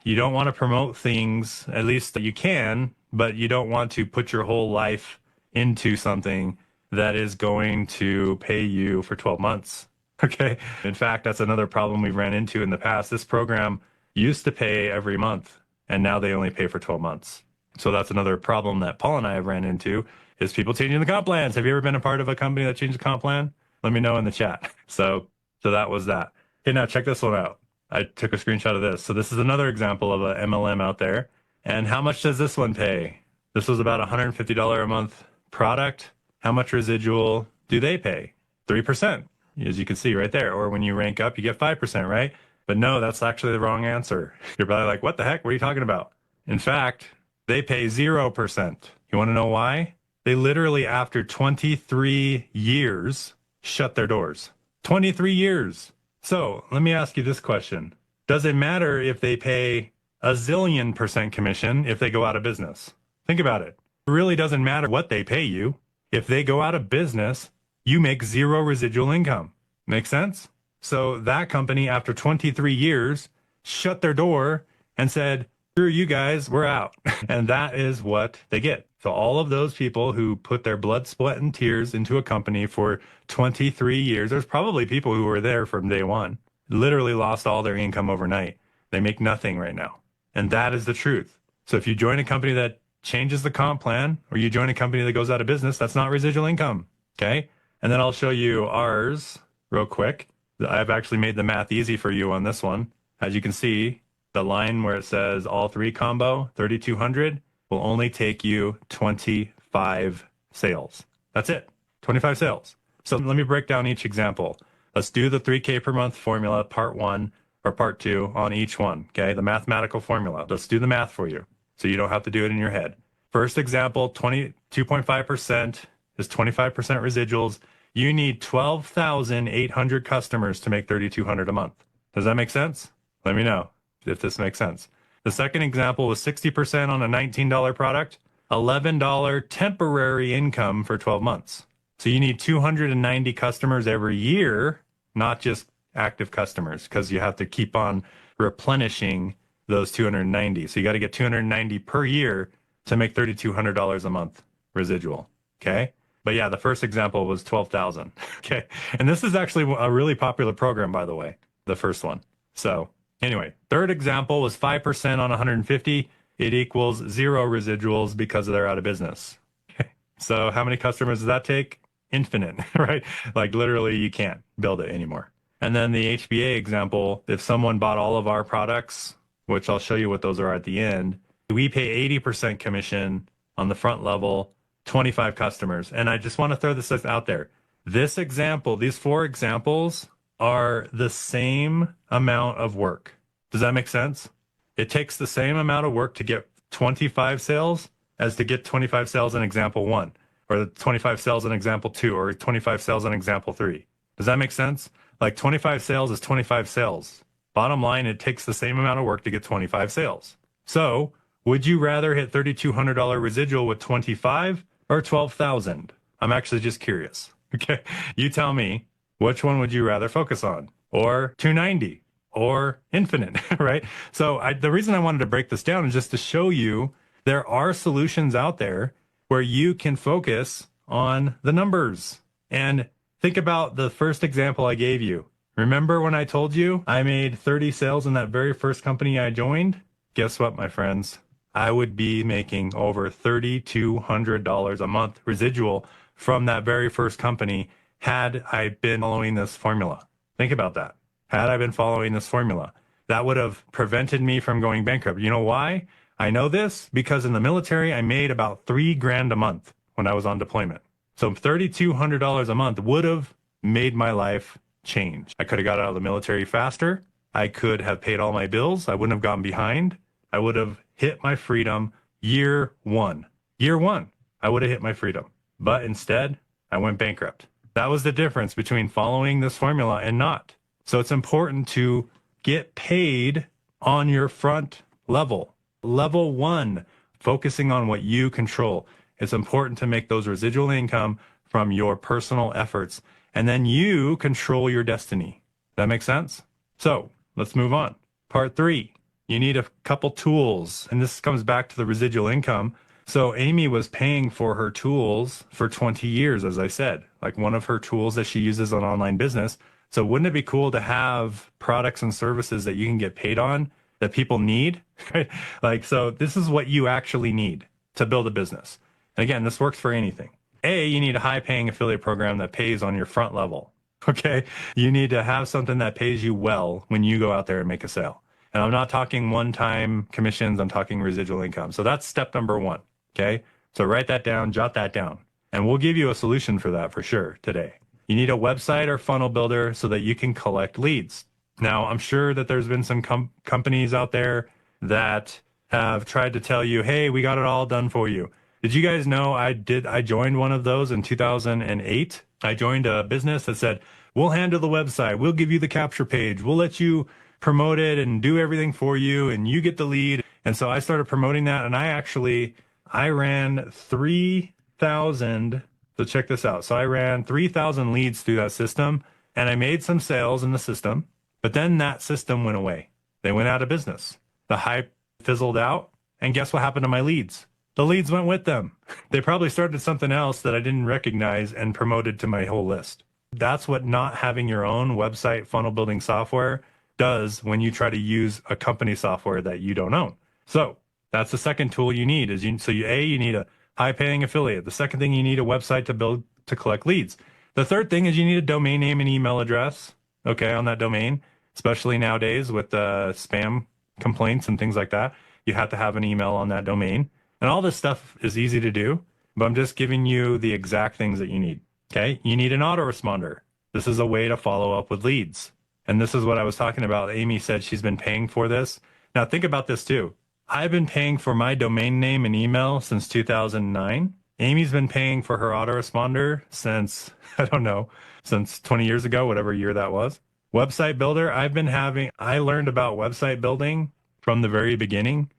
You don't want to promote things, at least you can, but you don't want to put your whole life into something that is going to pay you for 12 months. Okay. In fact, that's another problem we've ran into in the past. This program used to pay every month, and now they only pay for 12 months. So that's another problem that Paul and I have ran into, is people changing the comp plans. Have you ever been a part of a company that changed the comp plan? Let me know in the chat. So that was that. Okay, now check this one out. I took a screenshot of this. So this is another example of a MLM out there. And how much does this one pay? This was about $150 a month product. How much residual do they pay? 3%, as you can see right there. Or when you rank up, you get 5%, right? But no, that's actually the wrong answer. You're probably like, what the heck? What are you talking about? In fact, they pay 0%. You want to know why? They literally, after 23 years, shut their doors. 23 years. So let me ask you this question. Does it matter if they pay a zillion % commission if they go out of business? Think about it. It really doesn't matter what they pay you. If they go out of business, you make 0 residual income. Make sense? So that company, after 23 years, shut their door and said, screw you guys, we're out. And that is what they get. So all of those people who put their blood, sweat, and tears into a company for 23 years, there's probably people who were there from day one, literally lost all their income overnight. They make nothing right now. And that is the truth. So if you join a company that changes the comp plan, or you join a company that goes out of business, that's not residual income. Okay. And then I'll show you ours real quick. I've actually made the math easy for you on this one. As you can see, the line where it says all three combo, 3,200, will only take you 25 sales. That's it, 25 sales. So let me break down each example. Let's do the 3K per month formula, part one or part two on each one, okay? The mathematical formula. Let's do the math for you so you don't have to do it in your head. First example, 22.5% is 25% residuals. You need 12,800 customers to make 3,200 a month. Does that make sense? Let me know if this makes sense. The second example was 60% on a $19 product, $11 temporary income for 12 months. So you need 290 customers every year, not just active customers, because you have to keep on replenishing those 290. So you got to get 290 per year to make $3,200 a month residual. Okay. But yeah, the first example was 12,000. Okay. And this is actually a really popular program, by the way, the first one. So anyway, third example was 5% on 150. It equals 0 residuals because they're out of business. Okay. So how many customers does that take? Infinite, right? Like literally you can't build it anymore. And then the HBA example, if someone bought all of our products, which I'll show you what those are at the end, we pay 80% commission on the front level, 25 customers. And I just want to throw this out there. This example, these 4 examples are the same amount of work. Does that make sense? It takes the same amount of work to get 25 sales as to get 25 sales in example 1, or 25 sales in example 2, or 25 sales in example 3. Does that make sense? Like 25 sales is 25 sales. Bottom line, it takes the same amount of work to get 25 sales. So would you rather hit $3,200 residual with 25 or 12,000? I'm actually just curious. Okay. You tell me, which one would you rather focus on? Or 290 or infinite, right? So the reason I wanted to break this down is just to show you there are solutions out there where you can focus on the numbers. And think about the first example I gave you. Remember when I told you I made 30 sales in that very first company I joined? Guess what, my friends? I would be making over $3,200 a month residual from that very first company had I been following this formula. Think about that. Had I been following this formula, that would have prevented me from going bankrupt. You know why? I know this because in the military, I made about $3,000 a month when I was on deployment. So $3,200 a month would have made my life change. I could have got out of the military faster. I could have paid all my bills. I wouldn't have gone behind. I would have hit my freedom year one. Year one, I would have hit my freedom. But instead, I went bankrupt. That was the difference between following this formula and not. So it's important to get paid on your front level. Level 1, focusing on what you control. It's important to make those residual income from your personal efforts. And then you control your destiny. That makes sense? So let's move on. Part 3, you need a couple tools. And this comes back to the residual income. So Amy was paying for her tools for 20 years, as I said, like one of her tools that she uses on online business. So wouldn't it be cool to have products and services that you can get paid on that people need? Right? Like, so this is what you actually need to build a business. And again, this works for anything. You need a high paying affiliate program that pays on your front level. Okay. You need to have something that pays you well when you go out there and make a sale. And I'm not talking one-time commissions. I'm talking residual income. So that's step number 1. Okay. So write that down, jot that down, and we'll give you a solution for that for sure today. You need a website or funnel builder so that you can collect leads. Now, I'm sure that there's been some companies out there that have tried to tell you, hey, we got it all done for you. Did you guys know I joined one of those in 2008? I joined a business that said, we'll handle the website. We'll give you the capture page. We'll let you promote it and do everything for you, and you get the lead. And so I started promoting that, and I ran 3,000. So check this out. So I ran 3,000 leads through that system, and I made some sales in the system, but then that system went away. They went out of business. The hype fizzled out, and guess what happened to my leads? The leads went with them. They probably started something else that I didn't recognize and promoted to my whole list. That's what not having your own website funnel building software does when you try to use a company software that you don't own. So that's the second tool you need is you need a high paying affiliate. The second thing, you need a website to collect leads. The third thing is you need a domain name and email address. Okay. On that domain, especially nowadays with spam complaints and things like that, you have to have an email on that domain. And all this stuff is easy to do, but I'm just giving you the exact things that you need. Okay. You need an autoresponder. This is a way to follow up with leads. And this is what I was talking about. Amy said she's been paying for this. Now think about this too. I've been paying for my domain name and email since 2009. Amy's been paying for her autoresponder since, I don't know, since 20 years ago, whatever year that was. Website builder, I learned about website building from the very beginning.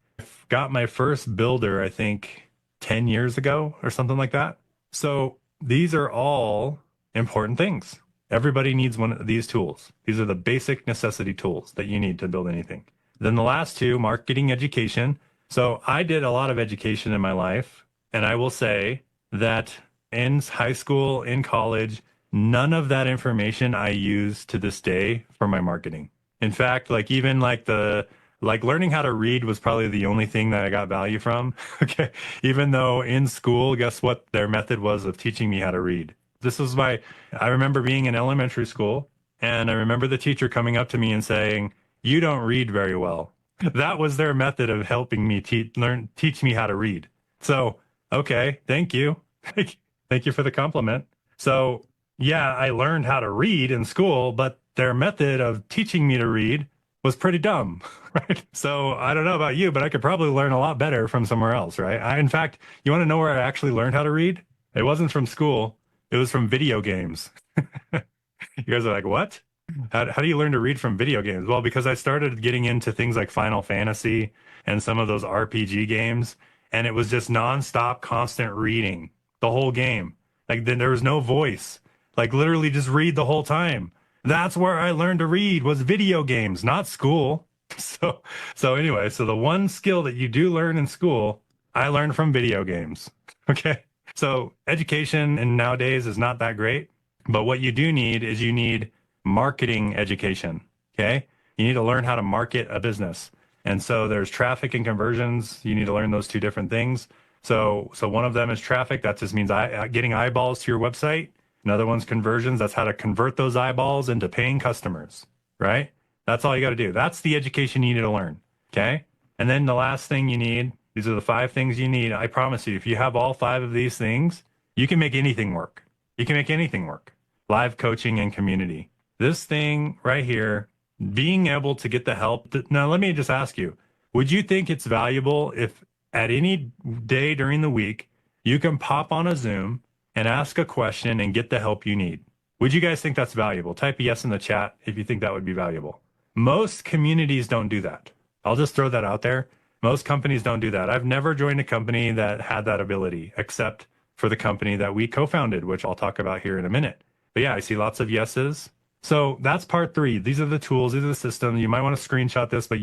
Got my first builder, I think, 10 years ago or something like that. So these are all important things. Everybody needs one of these tools. These are the basic necessity tools that you need to build anything. Then the last two, marketing, education. So I did a lot of education in my life, and I will say that in high school, in college, none of that information I use to this day for my marketing. In fact, like learning how to read was probably the only thing that I got value from. Okay. Even though in school, guess what their method was of teaching me how to read? I remember being in elementary school, and I remember the teacher coming up to me and saying, "You don't read very well." That was their method of helping me teach me how to read. So, okay, thank you. Thank you for the compliment. So, yeah, I learned how to read in school, but their method of teaching me to read was pretty dumb, right? So I don't know about you, but I could probably learn a lot better from somewhere else, right? In fact, you want to know where I actually learned how to read? It wasn't from school. It was from video games. You guys are like, what? How do you learn to read from video games? Well, because I started getting into things like Final Fantasy and some of those RPG games, and it was just nonstop, constant reading the whole game. Like then there was no voice. Like literally just read the whole time. That's where I learned to read was video games, not school. So anyway, so the one skill that you do learn in school, I learned from video games. Okay. So education and nowadays is not that great, but what you do need is you need marketing education. Okay. You need to learn how to market a business. And so there's traffic and conversions. You need to learn those two different things. So one of them is traffic. That just means getting eyeballs to your website. Another one's conversions. That's how to convert those eyeballs into paying customers, right? That's all you got to do. That's the education you need to learn. Okay. And then the last thing you need, these are the 5 things you need. I promise you, if you have all 5 of these things, you can make anything work. You can make anything work. Live coaching and community. This thing right here, being able to get the help. Now, let me just ask you, would you think it's valuable if at any day during the week, you can pop on a Zoom and ask a question and get the help you need? Would you guys think that's valuable? Type a yes in the chat if you think that would be valuable. Most communities don't do that. I'll just throw that out there. Most companies don't do that. I've never joined a company that had that ability, except for the company that we co-founded, which I'll talk about here in a minute. But yeah, I see lots of yeses. So that's part 3. These are the tools, these are the systems. You might want to screenshot this, but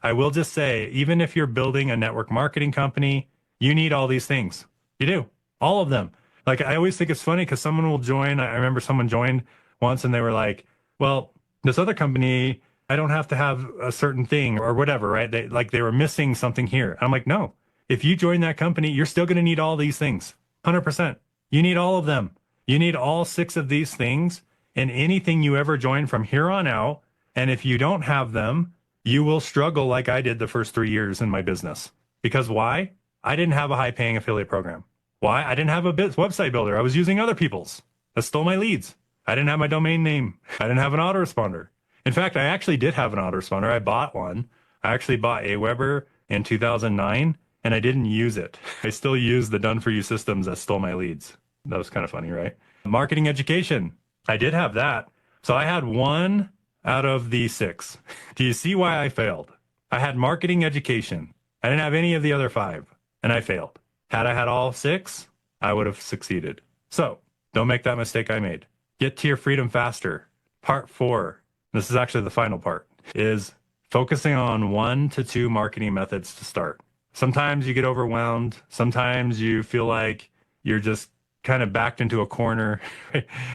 I will just say, even if you're building a network marketing company, you need all these things. You do, all of them. Like, I always think it's funny because someone will join. I remember someone joined once and they were like, well, this other company, I don't have to have a certain thing or whatever, right? They were missing something here. I'm like, no, if you join that company, you're still going to need all these things. 100%. You need all of them. You need all 6 of these things in anything you ever join from here on out. And if you don't have them, you will struggle like I did the first 3 years in my business. Because why? I didn't have a high paying affiliate program. Why? I didn't have a website builder. I was using other people's that stole my leads. I didn't have my domain name. I didn't have an autoresponder. In fact, I actually did have an autoresponder. I bought one. I actually bought Aweber in 2009 and I didn't use it. I still use the done for you systems that stole my leads. That was kind of funny, right? Marketing education. I did have that. So I had 1 out of the 6. Do you see why I failed? I had marketing education. I didn't have any of the other 5 and I failed. Had I had all 6, I would have succeeded. So don't make that mistake I made. Get to your freedom faster. Part 4, this is actually the final part, is focusing on 1 to 2 marketing methods to start. Sometimes you get overwhelmed. Sometimes you feel like you're just kind of backed into a corner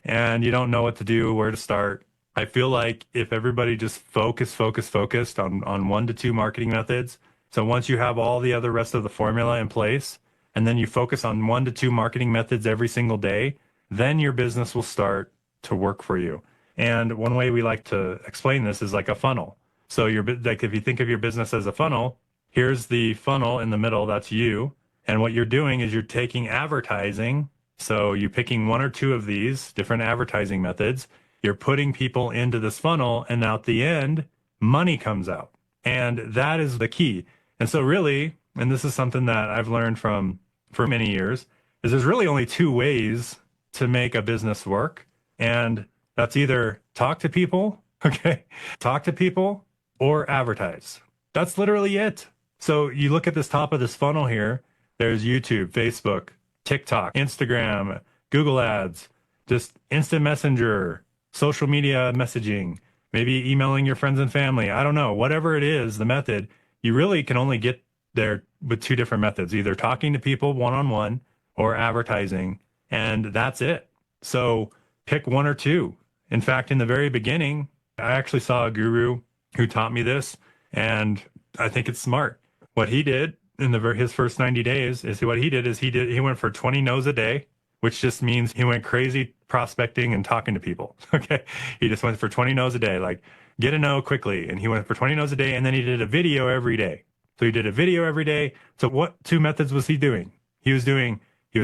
and you don't know what to do, where to start. I feel like if everybody just focused on 1 to 2 marketing methods. So once you have all the other rest of the formula in place, and then you focus on 1 to 2 marketing methods every single day, then your business will start to work for you. And one way we like to explain this is like a funnel. So like if you think of your business as a funnel, Here's the funnel in the middle. That's you. And what you're doing is you're taking advertising. So you're picking one or two of these different advertising methods. You're putting people into this funnel, and at the end, money comes out. And that is the key. And so really, and this is something that I've learned from for many years, is there's really only two ways to make a business work. And that's either talk to people, okay? Talk to people or advertise. That's literally it. So you look at this top of this funnel here, there's YouTube, Facebook, TikTok, Instagram, Google Ads, just instant messenger, social media messaging, maybe emailing your friends and family. I don't know, whatever it is, the method, you really can only get there with two different methods, either talking to people one-on-one or advertising, and that's it. So pick one or two. In fact, in the very beginning, I actually saw a guru who taught me this, and I think it's smart. What he did in his first 90 days is he went for 20 no's a day, which just means he went crazy prospecting and talking to people. Okay. He just went for 20 no's a day, like get a no quickly. And he went for 20 no's a day, and then he did a video every day. So he did a video every day. So what two methods was he doing? He was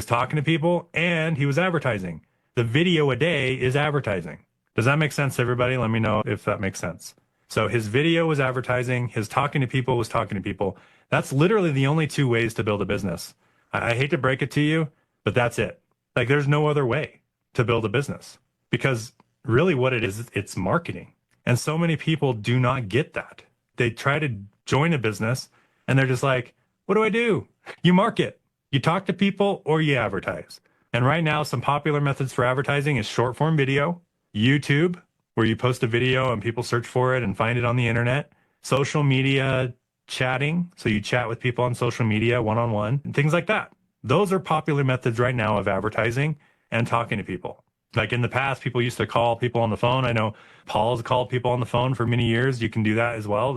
talking to people and he was advertising. The video a day is advertising. Does that make sense, everybody? Let me know if that makes sense. So his video was advertising, his talking to people was talking to people. That's literally the only two ways to build a business. I hate to break it to you, but that's it. Like there's no other way to build a business, because really what it is, it's marketing. And so many people do not get that. They try to join a business and they're just like, what do I do? You market, you talk to people, or you advertise. And right now, some popular methods for advertising is short form video, YouTube, where you post a video and people search for it and find it on the internet, social media chatting. So you chat with people on social media one-on-one and things like that. Those are popular methods right now of advertising and talking to people. Like in the past, people used to call people on the phone. I know Paul's called people on the phone for many years. You can do that as well.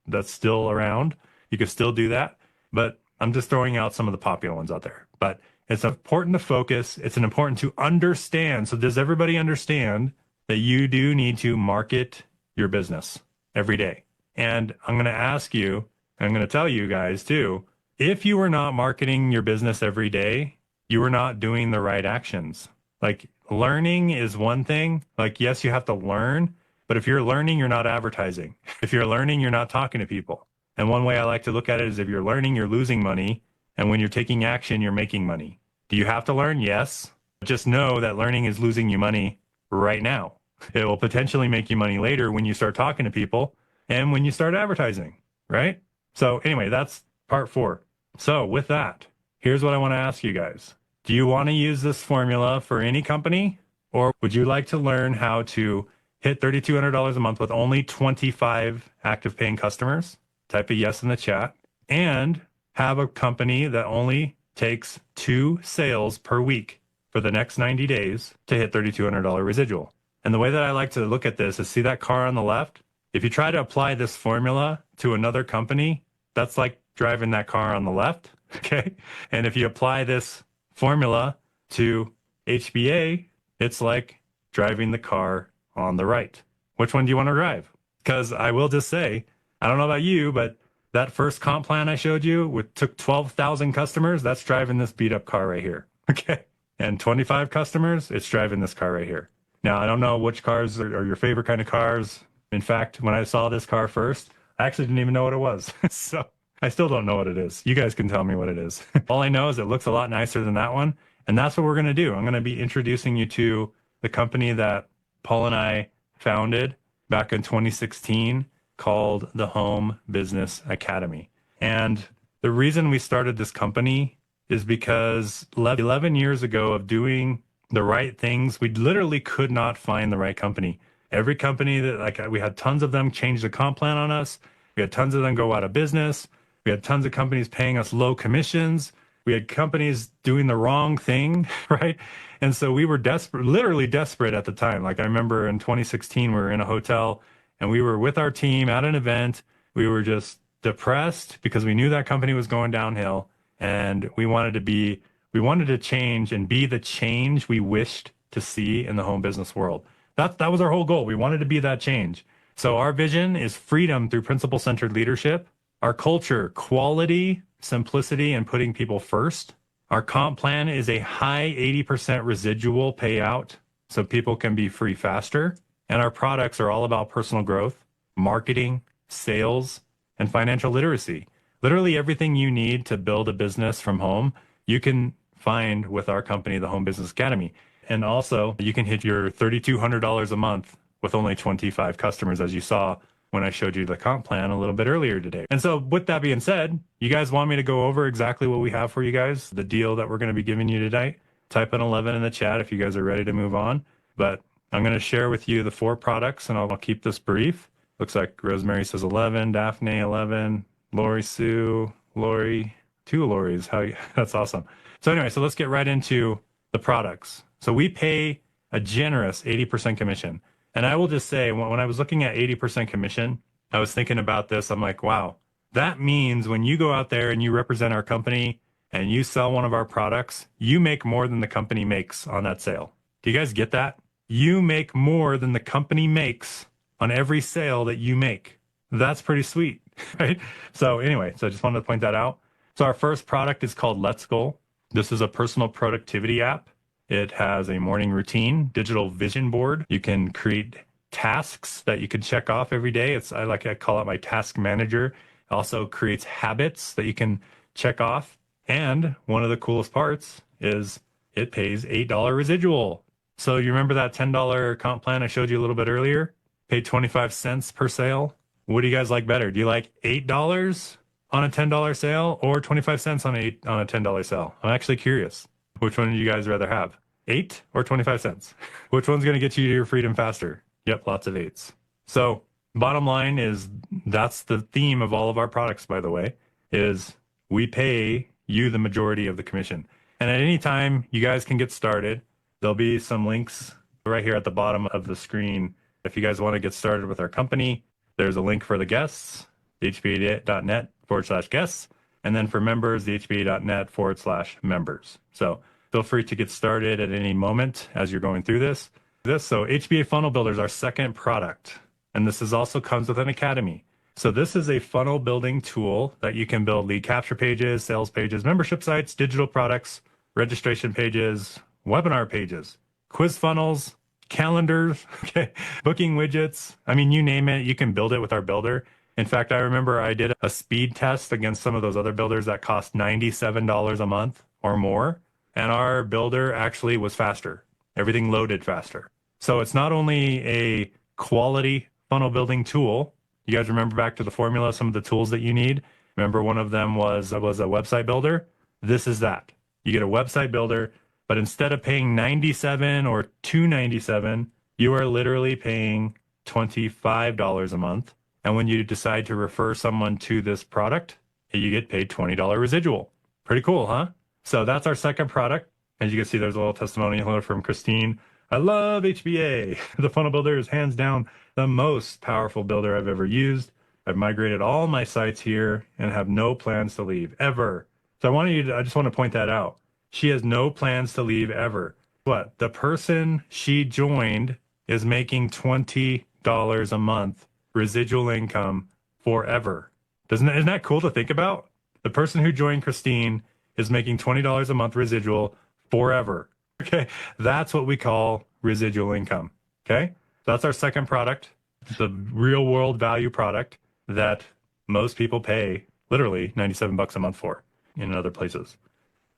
That's still around. You can still do that. But I'm just throwing out some of the popular ones out there. But it's important to focus. It's important to understand. So does everybody understand that you do need to market your business every day? And I'm going to ask you, I'm going to tell you guys too, if you are not marketing your business every day, you are not doing the right actions. Like learning is one thing. Like, yes, you have to learn, but if you're learning, you're not advertising. If you're learning, you're not talking to people. And one way I like to look at it is if you're learning, you're losing money. And when you're taking action, you're making money. Do you have to learn? Yes. Just know that learning is losing you money right now. It will potentially make you money later when you start talking to people and when you start advertising, right? So anyway, that's part 4. So with that, here's what I want to ask you guys. Do you want to use this formula for any company, or would you like to learn how to hit $3,200 a month with only 25 active paying customers? Type a yes in the chat, and have a company that only takes 2 sales per week for the next 90 days to hit $3,200 residual. And the way that I like to look at this is, see that car on the left? If you try to apply this formula to another company, that's like driving that car on the left, okay? And if you apply this formula to HBA, it's like driving the car on the right. Which one do you want to drive? Because I will just say, I don't know about you, but that first comp plan I showed you, which took 12,000 customers, that's driving this beat up car right here, okay? And 25 customers, it's driving this car right here. Now, I don't know which cars are your favorite kind of cars. In fact, when I saw this car first, I actually didn't even know what it was. So I still don't know what it is. You guys can tell me what it is. All I know is it looks a lot nicer than that one. And that's what we're going to do. I'm going to be introducing you to the company that Paul and I founded back in 2016 called the Home Business Academy. And the reason we started this company is because 11 years ago of doing the right things, we literally could not find the right company. Every company that we had tons of them change the comp plan on us. We had tons of them go out of business. We had tons of companies paying us low commissions. We had companies doing the wrong thing, right? And so we were desperate, literally desperate at the time. Like I remember in 2016, we were in a hotel and we were with our team at an event. We were just depressed because we knew that company was going downhill, and we wanted to change and be the change we wished to see in the home business world. That was our whole goal. We wanted to be that change. So our vision is freedom through principle-centered leadership. Our culture, quality, simplicity, and putting people first. Our comp plan is a high 80% residual payout so people can be free faster. And our products are all about personal growth, marketing, sales, and financial literacy. Literally everything you need to build a business from home, you can find with our company, the Home Business Academy. And also, you can hit your $3,200 a month with only 25 customers, as you saw when I showed you the comp plan a little bit earlier today. And so with that being said, you guys want me to go over exactly what we have for you guys, the deal that we're going to be giving you tonight? Type an 11 in the chat if you guys are ready to move on. But I'm going to share with you the 4 products, and I'll keep this brief. Looks like Rosemary says 11, Daphne 11, Lori Sue, Lori, 2 Loris. That's awesome. So anyway, so let's get right into the products. So we pay a generous 80% commission. And I will just say, when I was looking at 80% commission, I was thinking about this. I'm like, wow, that means when you go out there and you represent our company and you sell one of our products, you make more than the company makes on that sale. Do you guys get that? You make more than the company makes on every sale that you make. That's pretty sweet, right? So anyway, so I just wanted to point that out. So our first product is called Let's Goal. This is a personal productivity app. It has a morning routine, digital vision board. You can create tasks that you can check off every day. I call it my task manager. It also creates habits that you can check off. And one of the coolest parts is it pays $8 residual. So you remember that $10 comp plan I showed you a little bit earlier? Paid 25 cents per sale. What do you guys like better? Do you like $8 on a $10 sale or 25 cents on a $10 sale? I'm actually curious. Which one do you guys rather have? 8 or 25 cents? Which one's going to get you to your freedom faster? Yep, lots of 8s. So bottom line is that's the theme of all of our products, by the way, is we pay you the majority of the commission. And at any time, you guys can get started. There'll be some links right here at the bottom of the screen. If you guys want to get started with our company, there's a link for the guests, hba.net/guests. And then for members, the hba.net/members. So feel free to get started at any moment as you're going through this. So HBA Funnel Builder is our second product. And this also comes with an academy. So this is a funnel building tool that you can build lead capture pages, sales pages, membership sites, digital products, registration pages, webinar pages, quiz funnels, calendars, okay, booking widgets. I mean, you name it, you can build it with our builder. In fact, I remember I did a speed test against some of those other builders that cost $97 a month or more. And our builder actually was faster. Everything loaded faster. So it's not only a quality funnel building tool. You guys remember back to the formula, some of the tools that you need? Remember one of them was a website builder? This is that. You get a website builder, but instead of paying $97 or $297, you are literally paying $25 a month. And when you decide to refer someone to this product, you get paid $20 residual. Pretty cool, huh? So that's our second product. As you can see, there's a little testimonial from Christine. I love HBA. The funnel builder is hands down the most powerful builder I've ever used. I've migrated all my sites here and have no plans to leave ever. So I just want to point that out. She has no plans to leave ever. But the person she joined is making $20 a month residual income forever. Isn't that cool to think about? The person who joined Christine is making $20 a month residual forever. Okay, that's what we call residual income. Okay, that's our second product, the real world value product that most people pay literally $97 a month for in other places.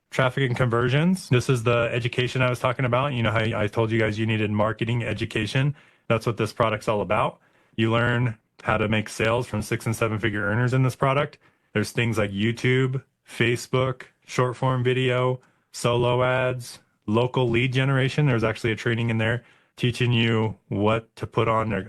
Traffic and conversions. This is the education I was talking about. You know how I told you guys you needed marketing education. That's what this product's all about. You learn how to make sales from 6 and 7 figure earners in this product. There's things like YouTube, Facebook, short form video, solo ads, local lead generation. There's actually a training in there teaching you what to put on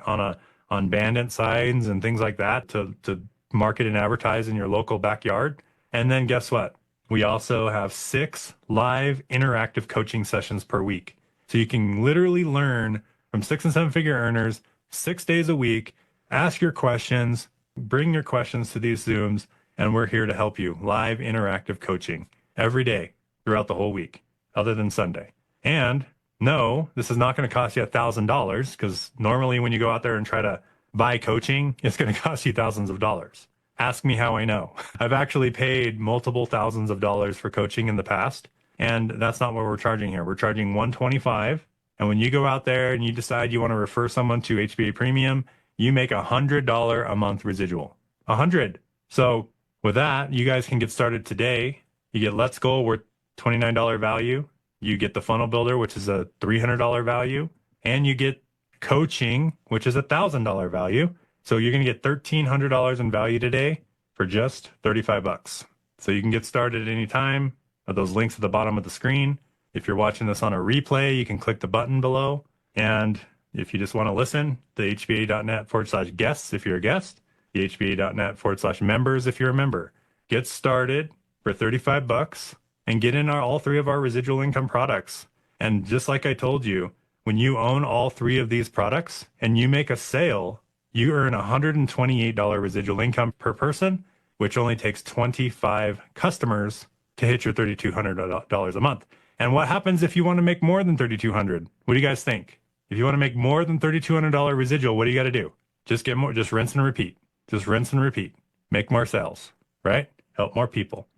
bandit signs and things like that to market and advertise in your local backyard. And then guess what? We also have 6 live interactive coaching sessions per week. So you can literally learn from 6 and 7 figure earners 6 days a week, ask your questions, bring your questions to these Zooms, and we're here to help you. Live interactive coaching every day throughout the whole week, other than Sunday. And no, this is not going to cost you $1,000 because normally when you go out there and try to buy coaching, it's going to cost you thousands of dollars. Ask me how I know. I've actually paid multiple thousands of dollars for coaching in the past, and that's not what we're charging here. We're charging 125. And when you go out there and you decide you want to refer someone to HBA Premium, you make $100 a month residual. 100. So with that, you guys can get started today. You get Let's Go worth $29 value. You get the Funnel Builder, which is a $300 value, and you get coaching, which is a $1,000 value. So you're going to get $1,300 in value today for just 35 bucks. So you can get started at any time. Those links at the bottom of the screen. If you're watching this on a replay, you can click the button below. And if you just want to listen, the hba.net/guests if you're a guest, the hba.net/members if you're a member. Get started for 35 bucks and get in all three of our residual income products. And just like I told you, when you own all three of these products and you make a sale, you earn $128 residual income per person, which only takes 25 customers to hit your $3,200 a month. And what happens if you want to make more than $3,200? What do you guys think? If you want to make more than $3,200 residual, what do you got to do? Just get more, just rinse and repeat. Just rinse and repeat. Make more sales, right? Help more people.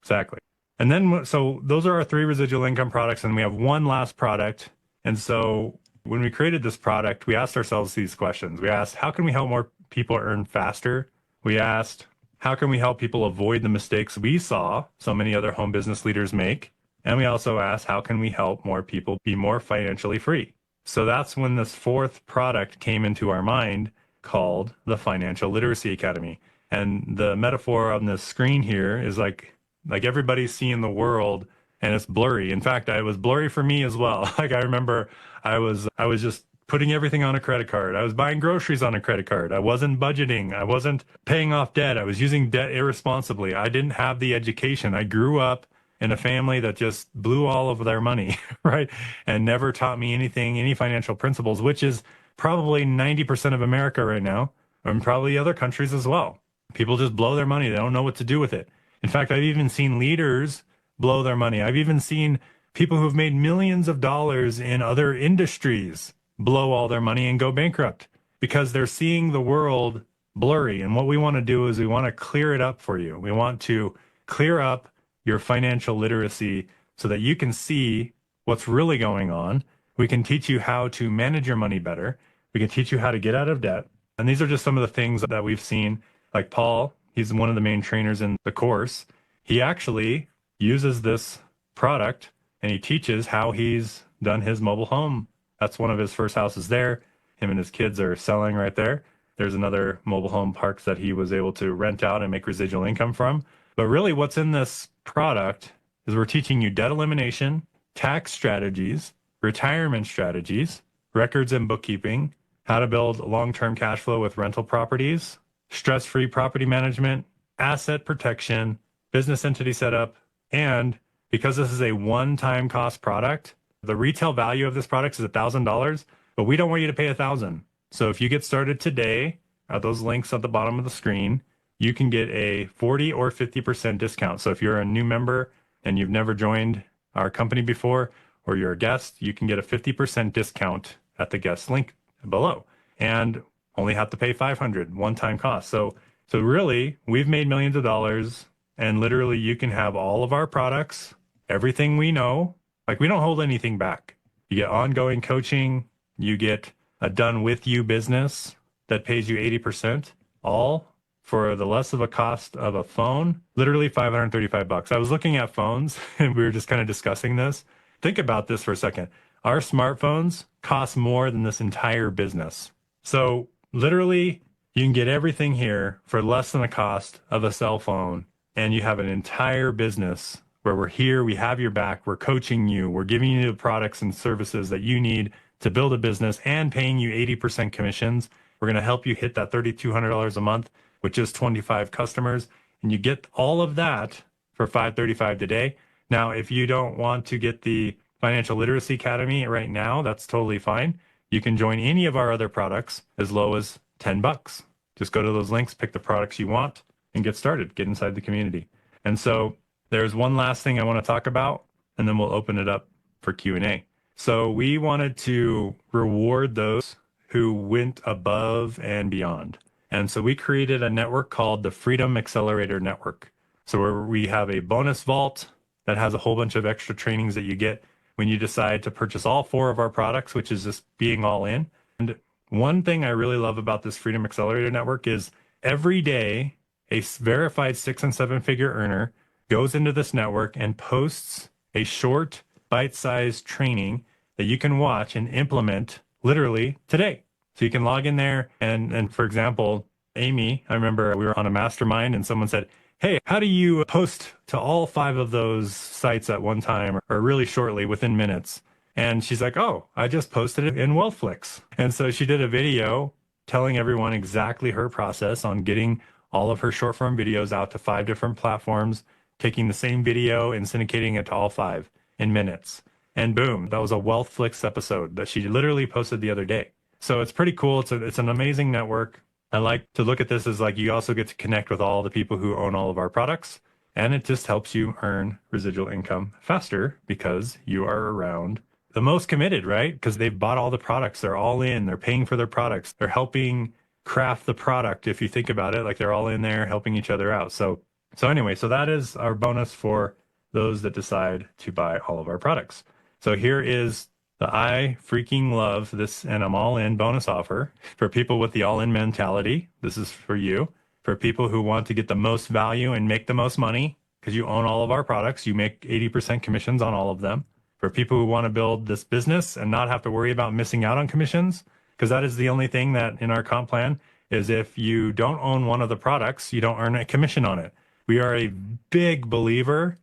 Exactly. And then, so those are our three residual income products, and we have one last product. And so when we created this product, we asked ourselves these questions. We asked, how can we help more people earn faster? We asked, how can we help people avoid the mistakes we saw so many other home business leaders make? And we also asked, how can we help more people be more financially free? So that's when this fourth product came into our mind, called the Financial Literacy Academy. And the metaphor on the screen here is like everybody's seeing the world and it's blurry. In fact, it was blurry for me as well. Like I remember I was just putting everything on a credit card. I was buying groceries on a credit card. I wasn't budgeting. I wasn't paying off debt. I was using debt irresponsibly. I didn't have the education. I grew up in a family that just blew all of their money, right? And never taught me anything, any financial principles, which is probably 90% of America right now, and probably other countries as well. People just blow their money. They don't know what to do with it. In fact, I've even seen leaders blow their money. I've even seen people who've made millions of dollars in other industries blow all their money and go bankrupt because they're seeing the world blurry. And what we want to do is we want to clear it up for you. We want to clear up your financial literacy so that you can see what's really going on. We can teach you how to manage your money better. We can teach you how to get out of debt. And these are just some of the things that we've seen. Like Paul, he's one of the main trainers in the course. He actually uses this product and he teaches how he's done his mobile home. That's one of his first houses there. Him and his kids are selling right there. There's another mobile home parks that he was able to rent out and make residual income from. But really what's in this product is we're teaching you debt elimination, tax strategies, retirement strategies, records and bookkeeping, how to build long-term cash flow with rental properties, stress-free property management, asset protection, business entity setup, and because this is a one-time cost product, the retail value of this product is $1,000, but we don't want you to pay $1,000. So if you get started today at those links at the bottom of the screen, you can get a 40 or 50% discount. So if you're a new member and you've never joined our company before, or you're a guest, you can get a 50% discount at the guest link below and only have to pay $500 one-time cost. So really, we've made millions of dollars, and literally you can have all of our products, everything we know. Like, we don't hold anything back. You get ongoing coaching, you get a done with you business that pays you 80%, all for the less of a cost of a phone, literally $535. I was looking at phones and we were just kind of discussing this. Think about this for a second. Our smartphones cost more than this entire business. So literally, you can get everything here for less than the cost of a cell phone, and you have an entire business where we're here, we have your back, we're coaching you, we're giving you the products and services that you need to build a business and paying you 80% commissions. We're going to help you hit that $3,200 a month with just 25 customers, and you get all of that for $535 today. Now, if you don't want to get the Financial Literacy Academy right now, that's totally fine. You can join any of our other products as low as $10. Just go to those links, pick the products you want, and get started. Get inside the community. And so there's one last thing I want to talk about, and then we'll open it up for Q&A. So we wanted to reward those who went above and beyond. And so we created a network called the Freedom Accelerator Network. So where we have a bonus vault that has a whole bunch of extra trainings that you get when you decide to purchase all four of our products, which is just being all in. And one thing I really love about this Freedom Accelerator Network is every day a verified 6 and 7 figure earner goes into this network and posts a short, bite-sized training that you can watch and implement literally today. So you can log in there and for example, Amy, I remember we were on a mastermind and someone said, "Hey, how do you post to all five of those sites at one time or really shortly within minutes?" And she's like, "Oh, I just posted it in Wealthflix." And so she did a video telling everyone exactly her process on getting all of her short form videos out to 5 different platforms, taking the same video and syndicating it to all five in minutes. And boom, that was a Wealthflix episode that she literally posted the other day. So it's pretty cool. It's an amazing network. I like to look at this as like you also get to connect with all the people who own all of our products. And it just helps you earn residual income faster because you are around the most committed, right? Because they've bought all the products. They're all in. They're paying for their products. They're helping craft the product. If you think about it, like they're all in there helping each other out. So anyway, so that is our bonus for those that decide to buy all of our products. So here is the I freaking love this and I'm all in bonus offer for people with the all in mentality. This is for you. For people who want to get the most value and make the most money because you own all of our products, you make 80% commissions on all of them. For people who want to build this business and not have to worry about missing out on commissions, because that is the only thing that in our comp plan is if you don't own one of the products, you don't earn a commission on it. We are a big believer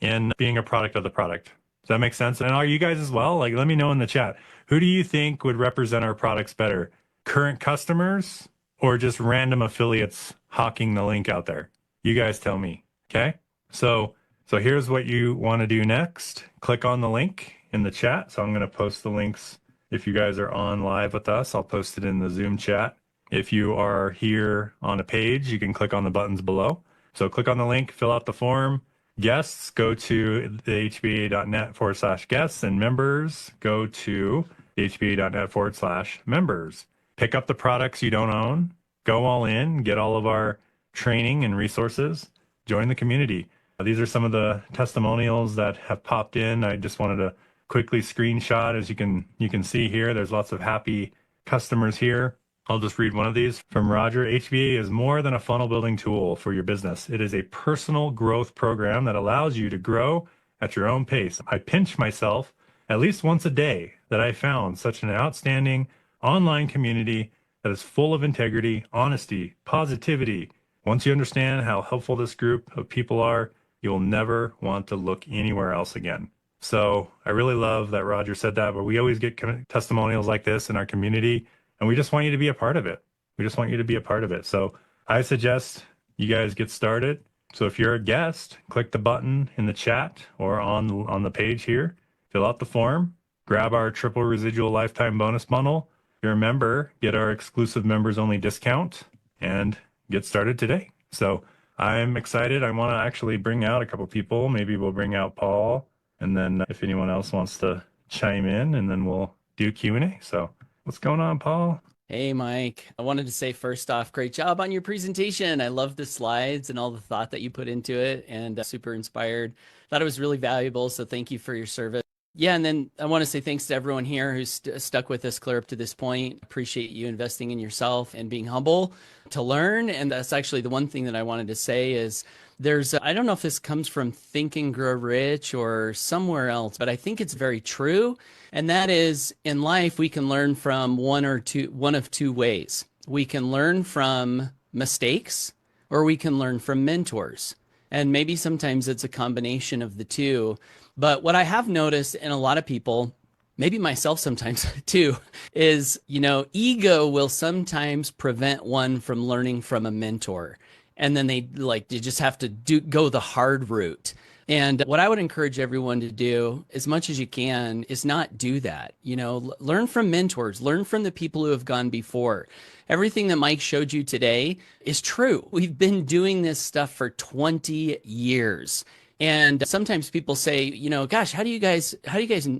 in being a product of the product. Does that make sense? And are you guys as well? Like, let me know in the chat. Who do you think would represent our products better? Current customers or just random affiliates hawking the link out there? You guys tell me. Okay. So here's what you want to do next. Click on the link in the chat. So I'm going to post the links. If you guys are on live with us, I'll post it in the Zoom chat. If you are here on a page, you can click on the buttons below. So click on the link, fill out the form. Guests, go to the hba.net/guests, and members, go to the hba.net/members. Pick up the products you don't own, go all in, get all of our training and resources, join the community. These are some of the testimonials that have popped in. I just wanted to quickly screenshot. As you can see here, there's lots of happy customers here. I'll just read one of these from Roger. HBA is more than a funnel building tool for your business. It is a personal growth program that allows you to grow at your own pace. I pinch myself at least once a day that I found such an outstanding online community that is full of integrity, honesty, positivity. Once you understand how helpful this group of people are, you'll never want to look anywhere else again. So I really love that Roger said that, but we always get testimonials like this in our community. And we just want you to be a part of it. We just want you to be a part of it. So I suggest you guys get started. So if you're a guest, click the button in the chat or on the page here, fill out the form, grab our triple residual lifetime bonus bundle. If you're a member, get our exclusive members only discount and get started today. So I'm excited. I want to actually bring out a couple people. Maybe we'll bring out Paul. And then if anyone else wants to chime in, and then we'll do Q&A. So what's going on, Paul? Hey, Mike. I wanted to say first off, great job on your presentation. I love the slides and all the thought that you put into it, and super inspired. Thought it was really valuable, so thank you for your service. Yeah, and then I want to say thanks to everyone here who's stuck with us clear up to this point. Appreciate you investing in yourself and being humble to learn. And that's actually the one thing that I wanted to say is I don't know if this comes from Think and Grow Rich or somewhere else, but I think it's very true. And that is, in life, we can learn from one of two ways. We can learn from mistakes or we can learn from mentors. And maybe sometimes it's a combination of the two. But what I have noticed in a lot of people, maybe myself sometimes too, is, ego will sometimes prevent one from learning from a mentor. And then they just have to go the hard route. And what I would encourage everyone to do as much as you can is not do that. Learn from mentors, learn from the people who have gone before. Everything that Mike showed you today is true. We've been doing this stuff for 20 years. And sometimes people say, gosh, how do you guys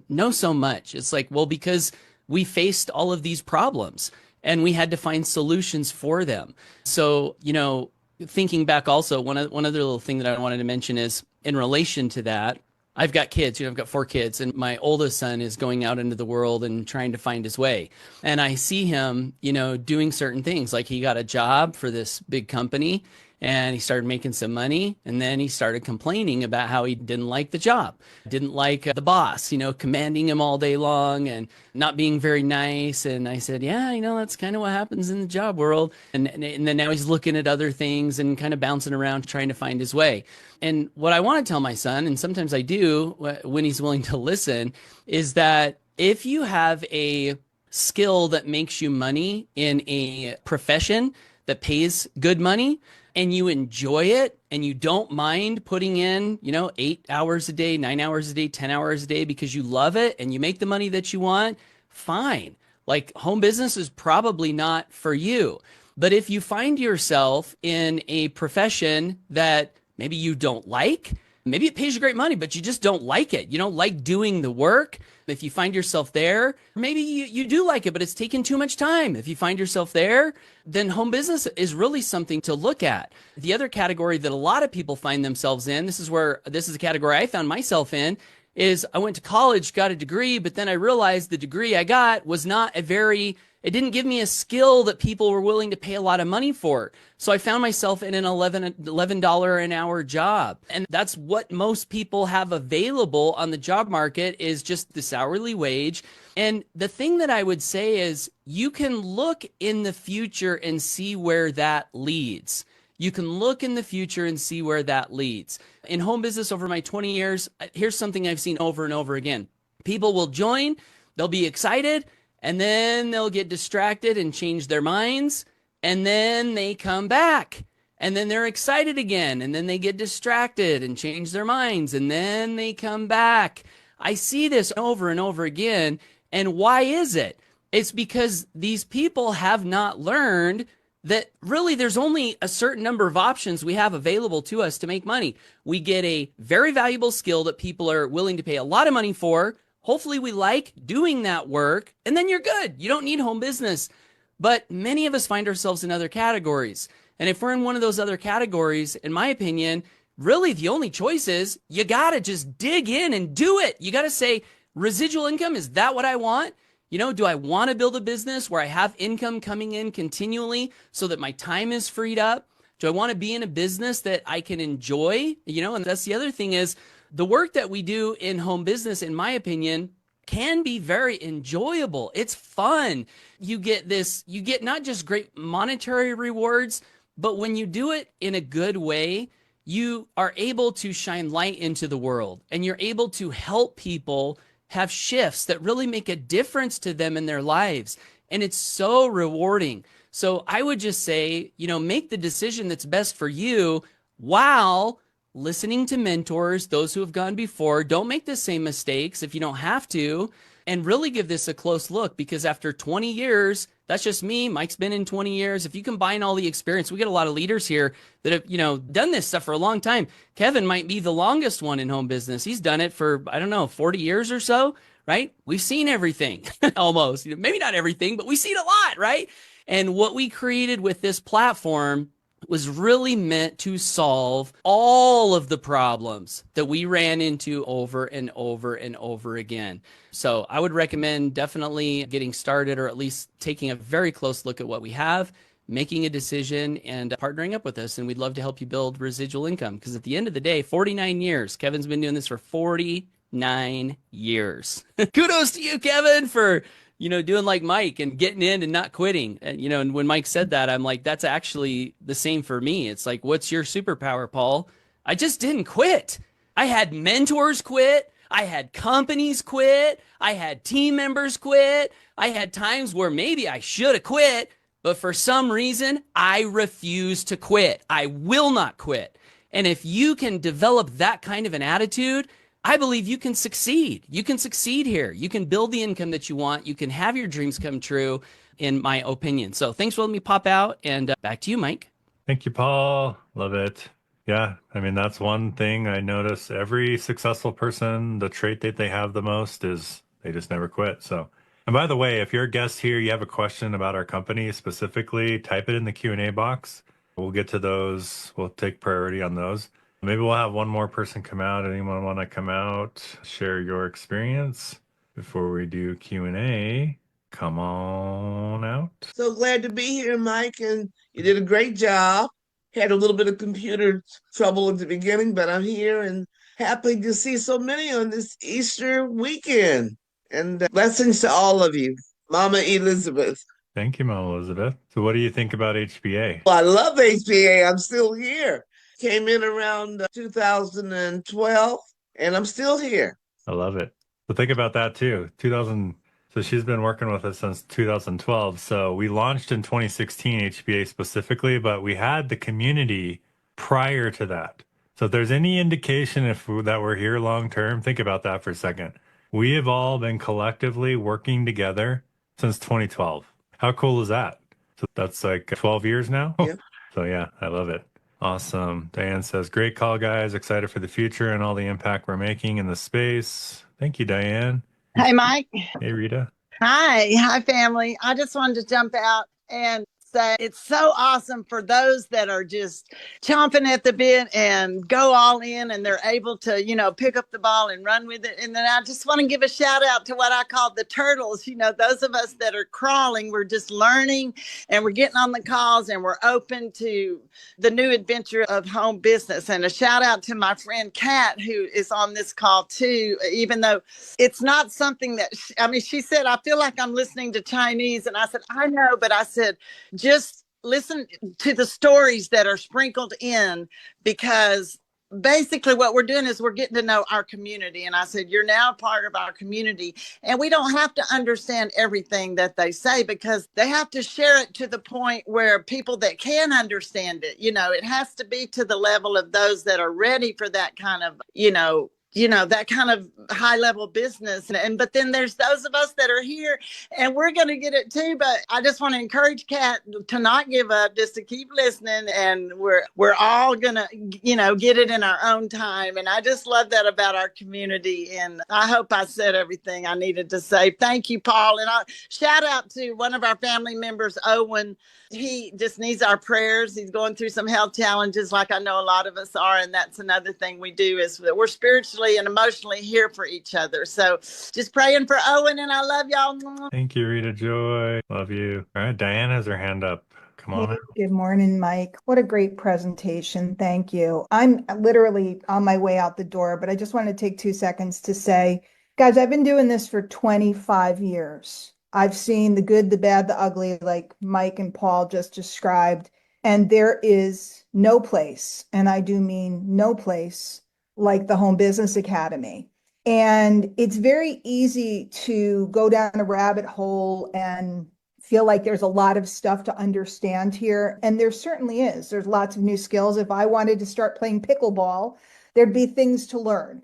know so much? It's like, well, because we faced all of these problems. and we had to find solutions for them. So, thinking back also, one other little thing that I wanted to mention is in relation to that, I've got kids, I've got 4 kids, and my oldest son is going out into the world and trying to find his way. And I see him, doing certain things. Like he got a job for this big company and he started making some money. And then he started complaining about how he didn't like the job, didn't like the boss, commanding him all day long and not being very nice. And I said, yeah, that's kind of what happens in the job world. And then now he's looking at other things and kind of bouncing around trying to find his way. And what I want to tell my son, and sometimes I do when he's willing to listen, is that if you have a skill that makes you money in a profession that pays good money and you enjoy it and you don't mind putting in, 8 hours a day, 9 hours a day, 10 hours a day because you love it and you make the money that you want, fine. Like home business is probably not for you. But if you find yourself in a profession that maybe you don't like, maybe it pays you great money, but you just don't like it. You don't like doing the work. If you find yourself there, maybe you do like it, but it's taking too much time. If you find yourself there, then home business is really something to look at. The other category that a lot of people find themselves in, this is a category I found myself in, is I went to college, got a degree, but then I realized the degree I got was not it didn't give me a skill that people were willing to pay a lot of money for. So I found myself in an $11 an hour job. And that's what most people have available on the job market is just this hourly wage. And the thing that I would say is you can look in the future and see where that leads. You can look in the future and see where that leads. In home business over my 20 years, here's something I've seen over and over again. People will join, they'll be excited, and then they'll get distracted and change their minds, and then they come back. And then they're excited again, and then they get distracted and change their minds, and then they come back. I see this over and over again. And why is it? It's because these people have not learned that really there's only a certain number of options we have available to us to make money. We get a very valuable skill that people are willing to pay a lot of money for. Hopefully we like doing that work, and then you're good. You don't need home business. But many of us find ourselves in other categories. And if we're in one of those other categories, in my opinion, really the only choice is you got to just dig in and do it. You got to say, residual income, is that what I want? Do I want to build a business where I have income coming in continually so that my time is freed up? Do I want to be in a business that I can enjoy? And that's the other thing is the work that we do in home business, in my opinion, can be very enjoyable. It's fun. You get not just great monetary rewards, but when you do it in a good way, you are able to shine light into the world and you're able to help people have shifts that really make a difference to them in their lives. And it's so rewarding. So I would just say, make the decision that's best for you while listening to mentors, those who have gone before. Don't make the same mistakes if you don't have to, and really give this a close look, because after 20 years, that's just me. Mike's been in 20 years. If you combine all the experience, we get a lot of leaders here that have, done this stuff for a long time. Kevin might be the longest one in home business. He's done it for, 40 years or so, right? We've seen everything almost, maybe not everything, but we've seen a lot, right? And what we created with this platform was really meant to solve all of the problems that we ran into over and over and over again. So I would recommend definitely getting started, or at least taking a very close look at what we have, making a decision, and partnering up with us. And we'd love to help you build residual income, because at the end of the day, 49 years, Kevin's been doing this for 49 years. Kudos to you, Kevin, for doing like Mike and getting in and not quitting. And, and when Mike said that, I'm like, that's actually the same for me. It's like, what's your superpower, Paul? I just didn't quit. I had mentors quit. I had companies quit. I had team members quit. I had times where maybe I should have quit, but for some reason, I refuse to quit. I will not quit. And if you can develop that kind of an attitude, I believe you can succeed. You can succeed here. You can build the income that you want. You can have your dreams come true, in my opinion. So thanks for letting me pop out, and back to you, Mike. Thank you, Paul. Love it. Yeah, that's one thing I notice. Every successful person, the trait that they have the most is they just never quit. So And by the way, if you're a guest here, you have a question about our company specifically, type it in the Q&A box. We'll get to those. We'll take priority on those. Maybe we'll have one more person come out. Anyone want to come out, share your experience before we do Q&A? Come on out. So glad to be here, Mike, and you did a great job. Had a little bit of computer trouble at the beginning, but I'm here and happy to see so many on this Easter weekend. And blessings to all of you, Mama Elizabeth. Thank you, Mom Elizabeth. So what do you think about HBA? Well, I love HBA. I'm still here. Came in around 2012, and I'm still here. I love it. So think about that too. 2000. So she's been working with us since 2012. So we launched in 2016 HBA specifically, but we had the community prior to that. So if there's any indication that we're here long term, think about that for a second. We have all been collectively working together since 2012. How cool is that? So that's like 12 years now. Yeah. So yeah, I love it. Awesome. Diane says, great call, guys. Excited for the future and all the impact we're making in the space. Thank you, Diane. Hey, Mike. Hey, Rita. Hi, family. I just wanted to jump out and say it's so awesome for those that are just chomping at the bit and go all in and they're able to, pick up the ball and run with it. And then I just want to give a shout out to what I call the turtles. Those of us that are crawling, we're just learning and we're getting on the calls and we're open to the new adventure of home business. And a shout out to my friend Kat, who is on this call too, even though it's not something that, she said, I feel like I'm listening to Chinese. And I said, I know, but I said, just listen to the stories that are sprinkled in, because basically what we're doing is we're getting to know our community. And I said, you're now part of our community, and we don't have to understand everything that they say, because they have to share it to the point where people that can understand it, it has to be to the level of those that are ready for that kind of, that kind of high level business. But then there's those of us that are here and we're going to get it too. But I just want to encourage Kat to not give up, just to keep listening. And we're all going to, get it in our own time. And I just love that about our community. And I hope I said everything I needed to say. Thank you, Paul. And I shout out to one of our family members, Owen. He just needs our prayers. He's going through some health challenges like I know a lot of us are. And that's another thing we do, is that we're spiritually and emotionally here for each other. So just praying for Owen, and I love y'all. Thank you, Rita Joy. Love you. All right, Diane has her hand up. Come on out. Good morning, Mike. What a great presentation. Thank you. I'm literally on my way out the door, but I just want to take 2 seconds to say, guys, I've been doing this for 25 years. I've seen the good, the bad, the ugly, like Mike and Paul just described. And there is no place, and I do mean no place, like the Home Business Academy. And it's very easy to go down a rabbit hole and feel like there's a lot of stuff to understand here. And there certainly is. There's lots of new skills. If I wanted to start playing pickleball, there'd be things to learn.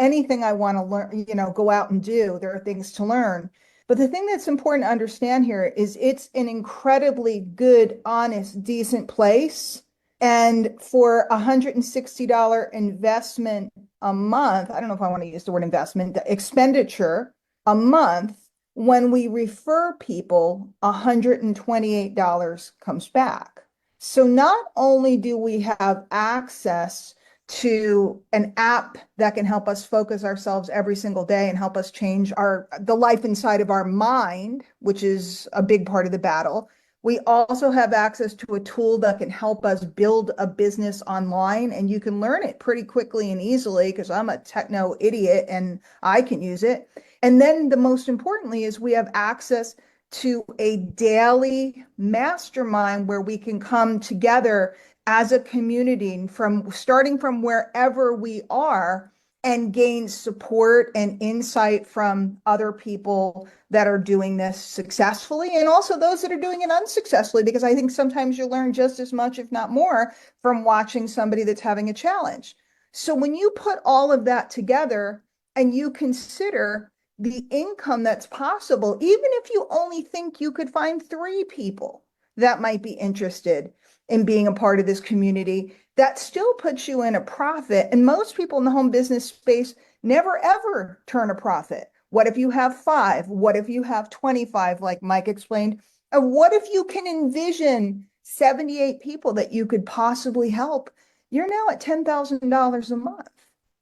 Anything I want to learn, go out and do, there are things to learn. But the thing that's important to understand here is it's an incredibly good, honest, decent place. And for $160 investment a month, I don't know if I want to use the word investment, the expenditure a month, when we refer people, $128 comes back. So not only do we have access to an app that can help us focus ourselves every single day and help us change the life inside of our mind, which is a big part of the battle. We also have access to a tool that can help us build a business online, and you can learn it pretty quickly and easily, because I'm a techno idiot and I can use it. And then the most importantly is we have access to a daily mastermind where we can come together as a community, starting from wherever we are, and gain support and insight from other people that are doing this successfully, and also those that are doing it unsuccessfully, because I think sometimes you learn just as much, if not more, from watching somebody that's having a challenge. So when you put all of that together and you consider the income that's possible, even if you only think you could find 3 people that might be interested in being a part of this community, that still puts you in a profit. And most people in the home business space never, ever turn a profit. What if you have 5? What if you have 25, like Mike explained? And what if you can envision 78 people that you could possibly help? You're now at $10,000 a month.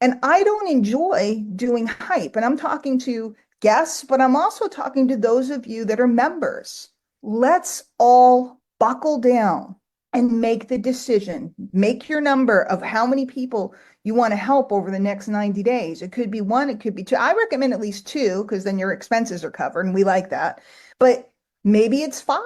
And I don't enjoy doing hype. And I'm talking to guests, but I'm also talking to those of you that are members. Let's all buckle down and make the decision. Make your number of how many people you want to help over the next 90 days. It could be 1, it could be 2. I recommend at least 2 because then your expenses are covered and we like that. But maybe it's 5,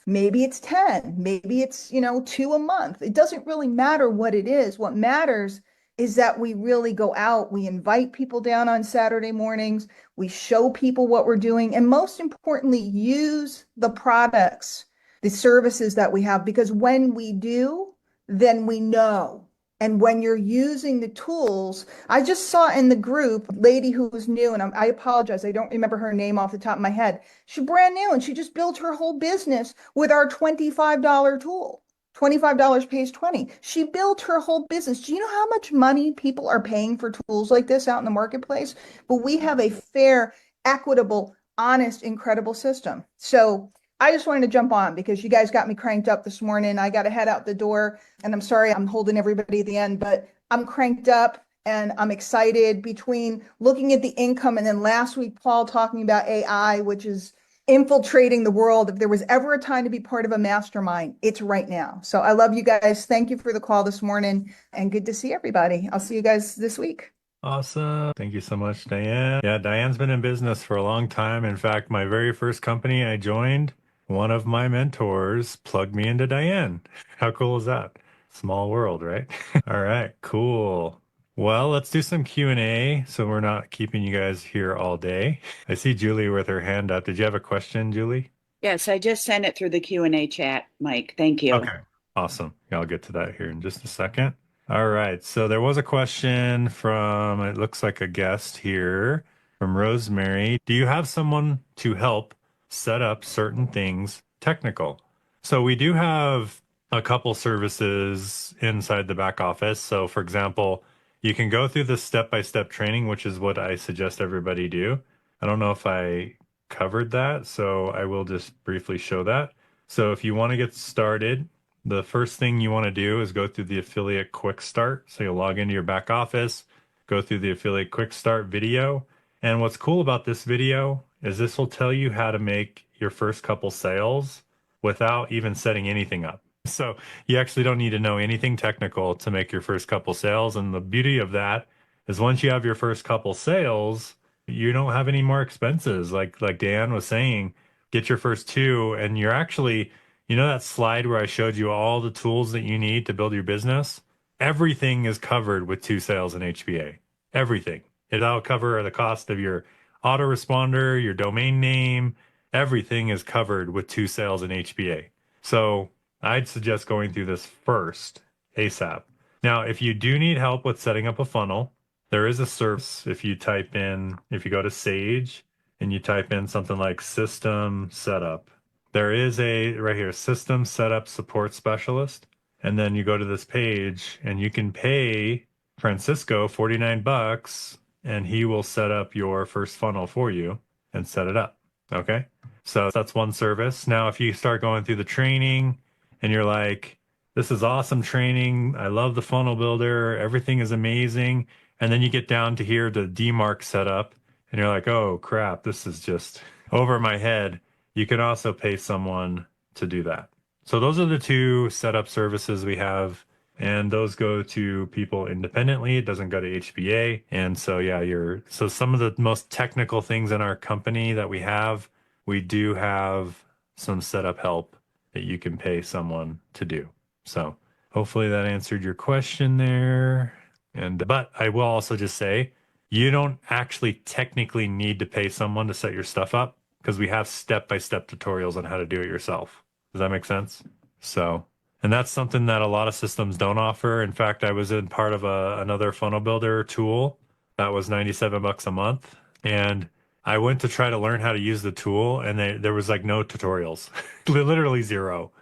maybe it's 10, maybe it's, 2 a month. It doesn't really matter what it is. What matters is that we really go out, we invite people down on Saturday mornings, we show people what we're doing, and most importantly, use the products, the services that we have, because when we do, then we know. And when you're using the tools, I just saw in the group a lady who was new, and I apologize, I don't remember her name off the top of my head. She's brand new, and she just built her whole business with our $25 tool. $25 pays 20. She built her whole business. Do you know how much money people are paying for tools like this out in the marketplace? But we have a fair, equitable, honest, incredible system. So I just wanted to jump on because you guys got me cranked up this morning. I got to head out the door, and I'm sorry I'm holding everybody at the end, but I'm cranked up and I'm excited between looking at the income and then last week, Paul talking about AI, which is infiltrating the world. If there was ever a time to be part of a mastermind, it's right now. So I love you guys. Thank you for the call this morning and good to see everybody. I'll see you guys this week. Awesome. Thank you so much, Diane. Yeah, Diane's been in business for a long time. In fact, my very first company I joined, one of my mentors plugged me into Diane. How cool is that? Small world, right? All right, cool. Well, let's do some Q&A so we're not keeping you guys here all day. I see Julie with her hand up. Did you have a question, Julie? Yes, I just sent it through the Q&A chat, Mike. Thank you. Okay, awesome. Yeah, I'll get to that here in just a second. All right, so there was a question from, it looks like a guest here, from Rosemary. Do you have someone to help set up certain things technical? So we do have a couple services inside the back office. So for example, you can go through the step-by-step training, which is what I suggest everybody do. I don't know if I covered that, so I will just briefly show that. So if you want to get started, the first thing you want to do is go through the affiliate quick start. So you'll log into your back office, go through the affiliate quick start video. And what's cool about this video is this will tell you how to make your first couple sales without even setting anything up. So you actually don't need to know anything technical to make your first couple sales. And the beauty of that is once you have your first couple sales, you don't have any more expenses. Like Dan was saying, get your first 2 and you're actually, that slide where I showed you all the tools that you need to build your business? Everything is covered with 2 sales in HBA. Everything. It'll cover the cost of your autoresponder, your domain name. Everything is covered with 2 sales in HBA. So I'd suggest going through this first ASAP. Now, if you do need help with setting up a funnel, there is a service. If you go to Sage and you type in something like system setup, there is a right here, system setup support specialist. And then you go to this page and you can pay Francisco $49 and he will set up your first funnel for you and set it up. Okay. So that's one service. Now, if you start going through the training and you're like, this is awesome training, I love the funnel builder, everything is amazing. And then you get down to here, the DMARC setup, and you're like, oh crap, this is just over my head. You can also pay someone to do that. So those are the 2 setup services we have, and those go to people independently. It doesn't go to HBA. And so, yeah, so some of the most technical things in our company that we do have some setup help that you can pay someone to do. So hopefully that answered your question there. But I will also just say, you don't actually technically need to pay someone to set your stuff up because we have step-by-step tutorials on how to do it yourself. Does that make sense? So, and that's something that a lot of systems don't offer. In fact, I was in part of another funnel builder tool that was $97 a month. And I went to try to learn how to use the tool and there was like no tutorials, literally 0.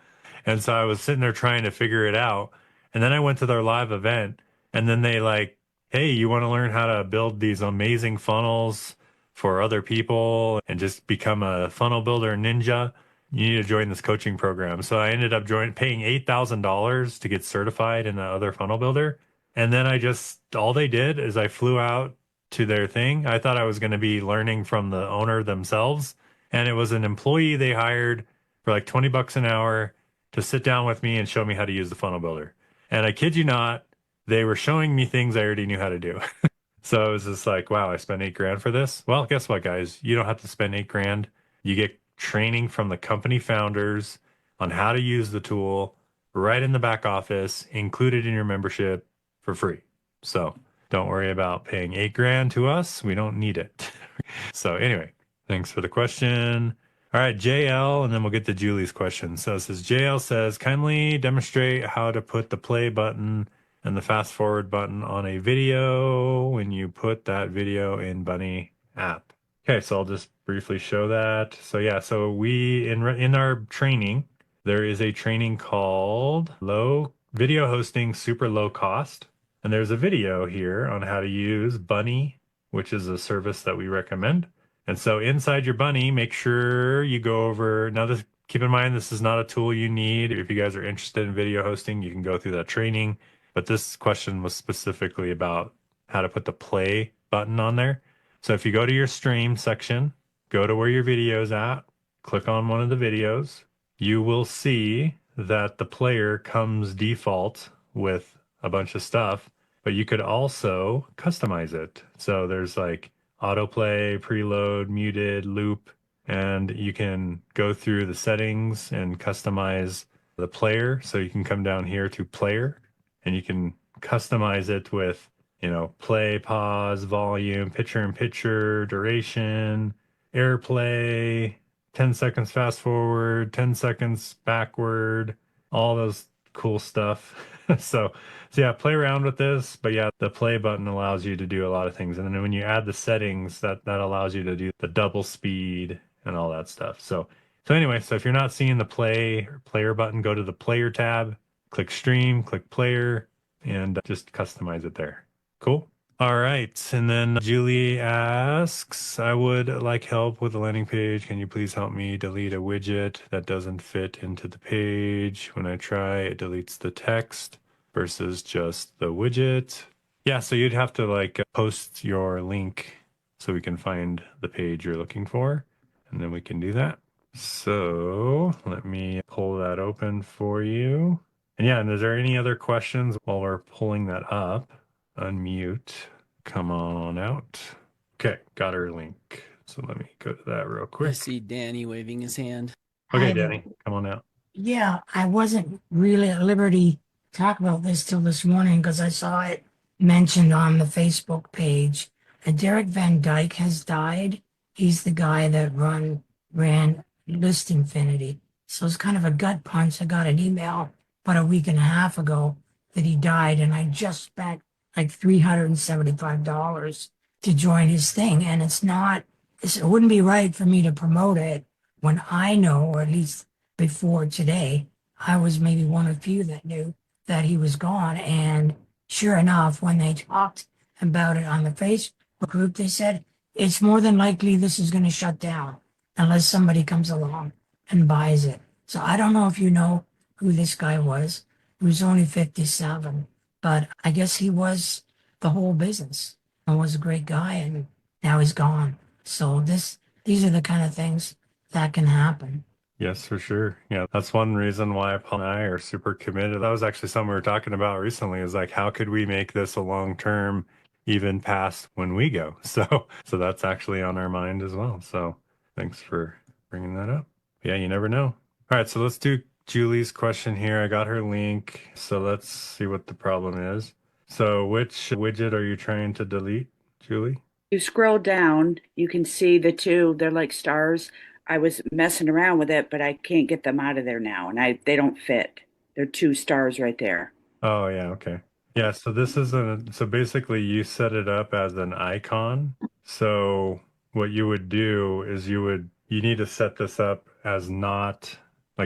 And so I was sitting there trying to figure it out. And then I went to their live event and then they like, hey, you want to learn how to build these amazing funnels for other people and just become a funnel builder ninja, you need to join this coaching program. So I ended up paying $8,000 to get certified in the other funnel builder. And then all they did is I flew out to their thing. I thought I was going to be learning from the owner themselves. And it was an employee they hired for like 20 bucks an hour to sit down with me and show me how to use the funnel builder. And I kid you not, they were showing me things I already knew how to do. So it was just like, wow, I spent $8,000 for this. Well, guess what, guys? You don't have to spend $8,000. You get training from the company founders on how to use the tool right in the back office, included in your membership for free. So don't worry about paying $8,000 to us. We don't need it. So anyway, thanks for the question. All right, JL, and then we'll get to Julie's question. So it says, JL says, kindly demonstrate how to put the play button and the fast forward button on a video when you put that video in Bunny app. Okay, so I'll just briefly show that. So yeah, so in our training, there is a training called Low Video Hosting Super Low Cost. And there's a video here on how to use Bunny, which is a service that we recommend. And so inside your Bunny, make sure you go over. Now, keep in mind, this is not a tool you need. If you guys are interested in video hosting, you can go through that training. But this question was specifically about how to put the play button on there. So if you go to your stream section, go to where your video is at, click on one of the videos, you will see that the player comes default with a bunch of stuff, but you could also customize it. So there's like autoplay, preload, muted, loop, and you can go through the settings and customize the player. So you can come down here to player and you can customize it with, play, pause, volume, picture in picture, duration, airplay, 10 seconds fast forward, 10 seconds backward, all those cool stuff. So yeah, play around with this. But yeah, the play button allows you to do a lot of things. And then when you add the settings, that allows you to do the double speed and all that stuff. So anyway, so if you're not seeing the player button, go to the player tab, click stream, click player, and just customize it there. Cool. All right. And then Julie asks, I would like help with the landing page. Can you please help me delete a widget that doesn't fit into the page? When I try, it deletes the text versus just the widget. Yeah, so you'd have to post your link so we can find the page you're looking for, and then we can do that. So let me pull that open for you. And yeah, and is there any other questions while we're pulling that up? Unmute. Come on out. Okay, got her link. So let me go to that real I quick. see Danny waving his hand. Okay, I- Danny, come on out. Yeah, I wasn't really at liberty to talk about this till this morning because I saw it mentioned on the Facebook page. And Derek Van Dyke has died. He's the guy that ran List Infinity. So it's kind of a gut punch. I got an email about a week and a half ago that he died, and I just spent like $375 to join his thing. And it wouldn't be right for me to promote it when I know, or at least before today, I was maybe one of few that knew that he was gone. And sure enough, when they talked about it on the Facebook group, they said it's more than likely this is going to shut down unless somebody comes along and buys it. So I don't know if you know who this guy was. He was only 57, but I guess he was the whole business and was a great guy, and now he's gone. So these are the kind of things that can happen. Yes, for sure. Yeah, that's one reason why Paul and I are super committed. That was actually something we were talking about recently, is like, how could we make this a long term, even past when we go? So that's actually on our mind as well. So thanks for bringing that up. Yeah, you never know. All right, so let's do Julie's question here. I got her link. So let's see what the problem is. So which widget are you trying to delete, Julie? You scroll down, you can see the two, they're like stars. I was messing around with it, but I can't get them out of there now, and they don't fit. They're two stars right there. Oh, yeah, okay. Yeah, so so basically you set it up as an icon. So what you would do is you need to set this up as not,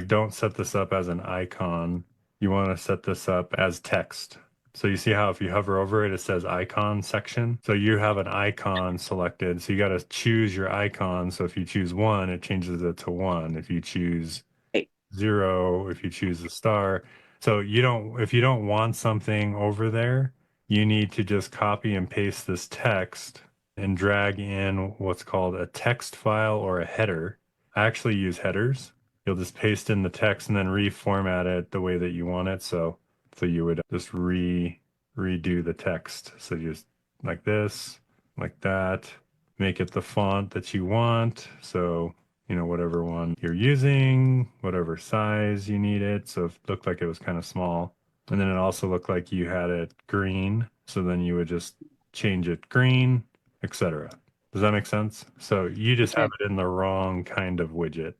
don't set this up as an icon. You want to set this up as text. So you see how if you hover over it, it says icon section. So you have an icon selected. So you got to choose your icon. So if you choose 1, it changes it to 1. If you choose Right. 0, if you choose a star. So if you don't want something over there, you need to just copy and paste this text and drag in what's called a text file or a header. I actually use headers. You'll just paste in the text and then reformat it the way that you want it. So you would just redo the text. So just like this, like that, make it the font that you want. So, whatever one you're using, whatever size you need it. So it looked like it was kind of small. And then it also looked like you had it green. So then you would just change it green, etc. Does that make sense? So you just have Okay. it in the wrong kind of widget.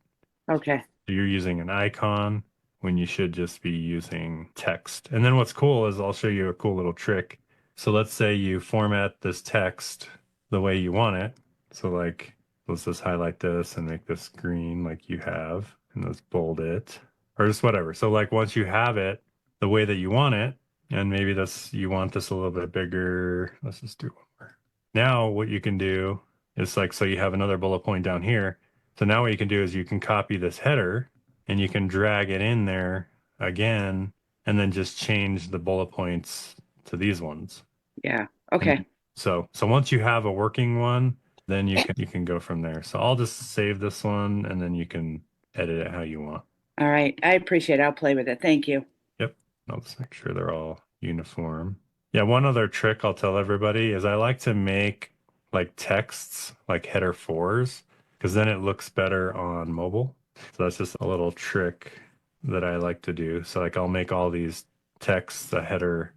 Okay. You're using an icon when you should just be using text. And then what's cool is I'll show you a cool little trick. So let's say you format this text the way you want it. So like, let's just highlight this and make this green like you have, and let's bold it or just whatever. So like once you have it the way that you want it, and maybe you want this a little bit bigger. Let's just do one more. Now what you can do is like, so you have another bullet point down here. So now what you can do is you can copy this header and you can drag it in there again and then just change the bullet points to these ones. Yeah. And Okay. so once you have a working one, then you can go from there. So I'll just save this one and then you can edit it how you want. All right. I appreciate it. I'll play with it. Thank you. Yep. I'll just make sure they're all uniform. Yeah, one other trick I'll tell everybody is I like to make like texts like header 4s because then it looks better on mobile. So that's just a little trick that I like to do. So like I'll make all these texts a header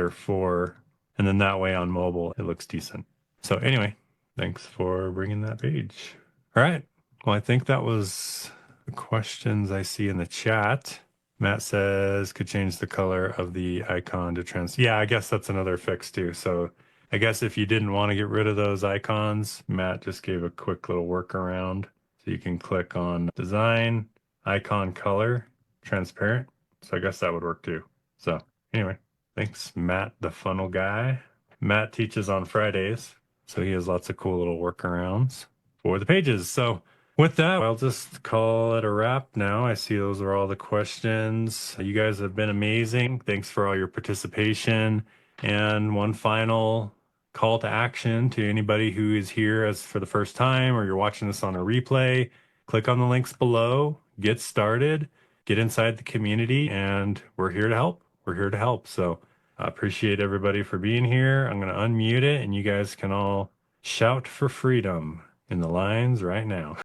4, and then that way on mobile it looks decent. So anyway, thanks for bringing that page. All right. Well, I think that was the questions I see in the chat. Matt says could change the color of the icon to trans. Yeah, I guess that's another fix too. So I guess if you didn't want to get rid of those icons, Matt just gave a quick little workaround. So you can click on design, icon color, transparent. So I guess that would work too. So anyway, thanks, Matt, the funnel guy. Matt teaches on Fridays, so he has lots of cool little workarounds for the pages. So with that, I'll just call it a wrap now. I see those are all the questions. You guys have been amazing. Thanks for all your participation. And one final call to action to anybody who is here as for the first time or you're watching this on a replay. Click on the links below, get started, get inside the community, and we're here to help. We're here to help. So I appreciate everybody for being here. I'm going to unmute it and you guys can all shout for freedom in the lines right now.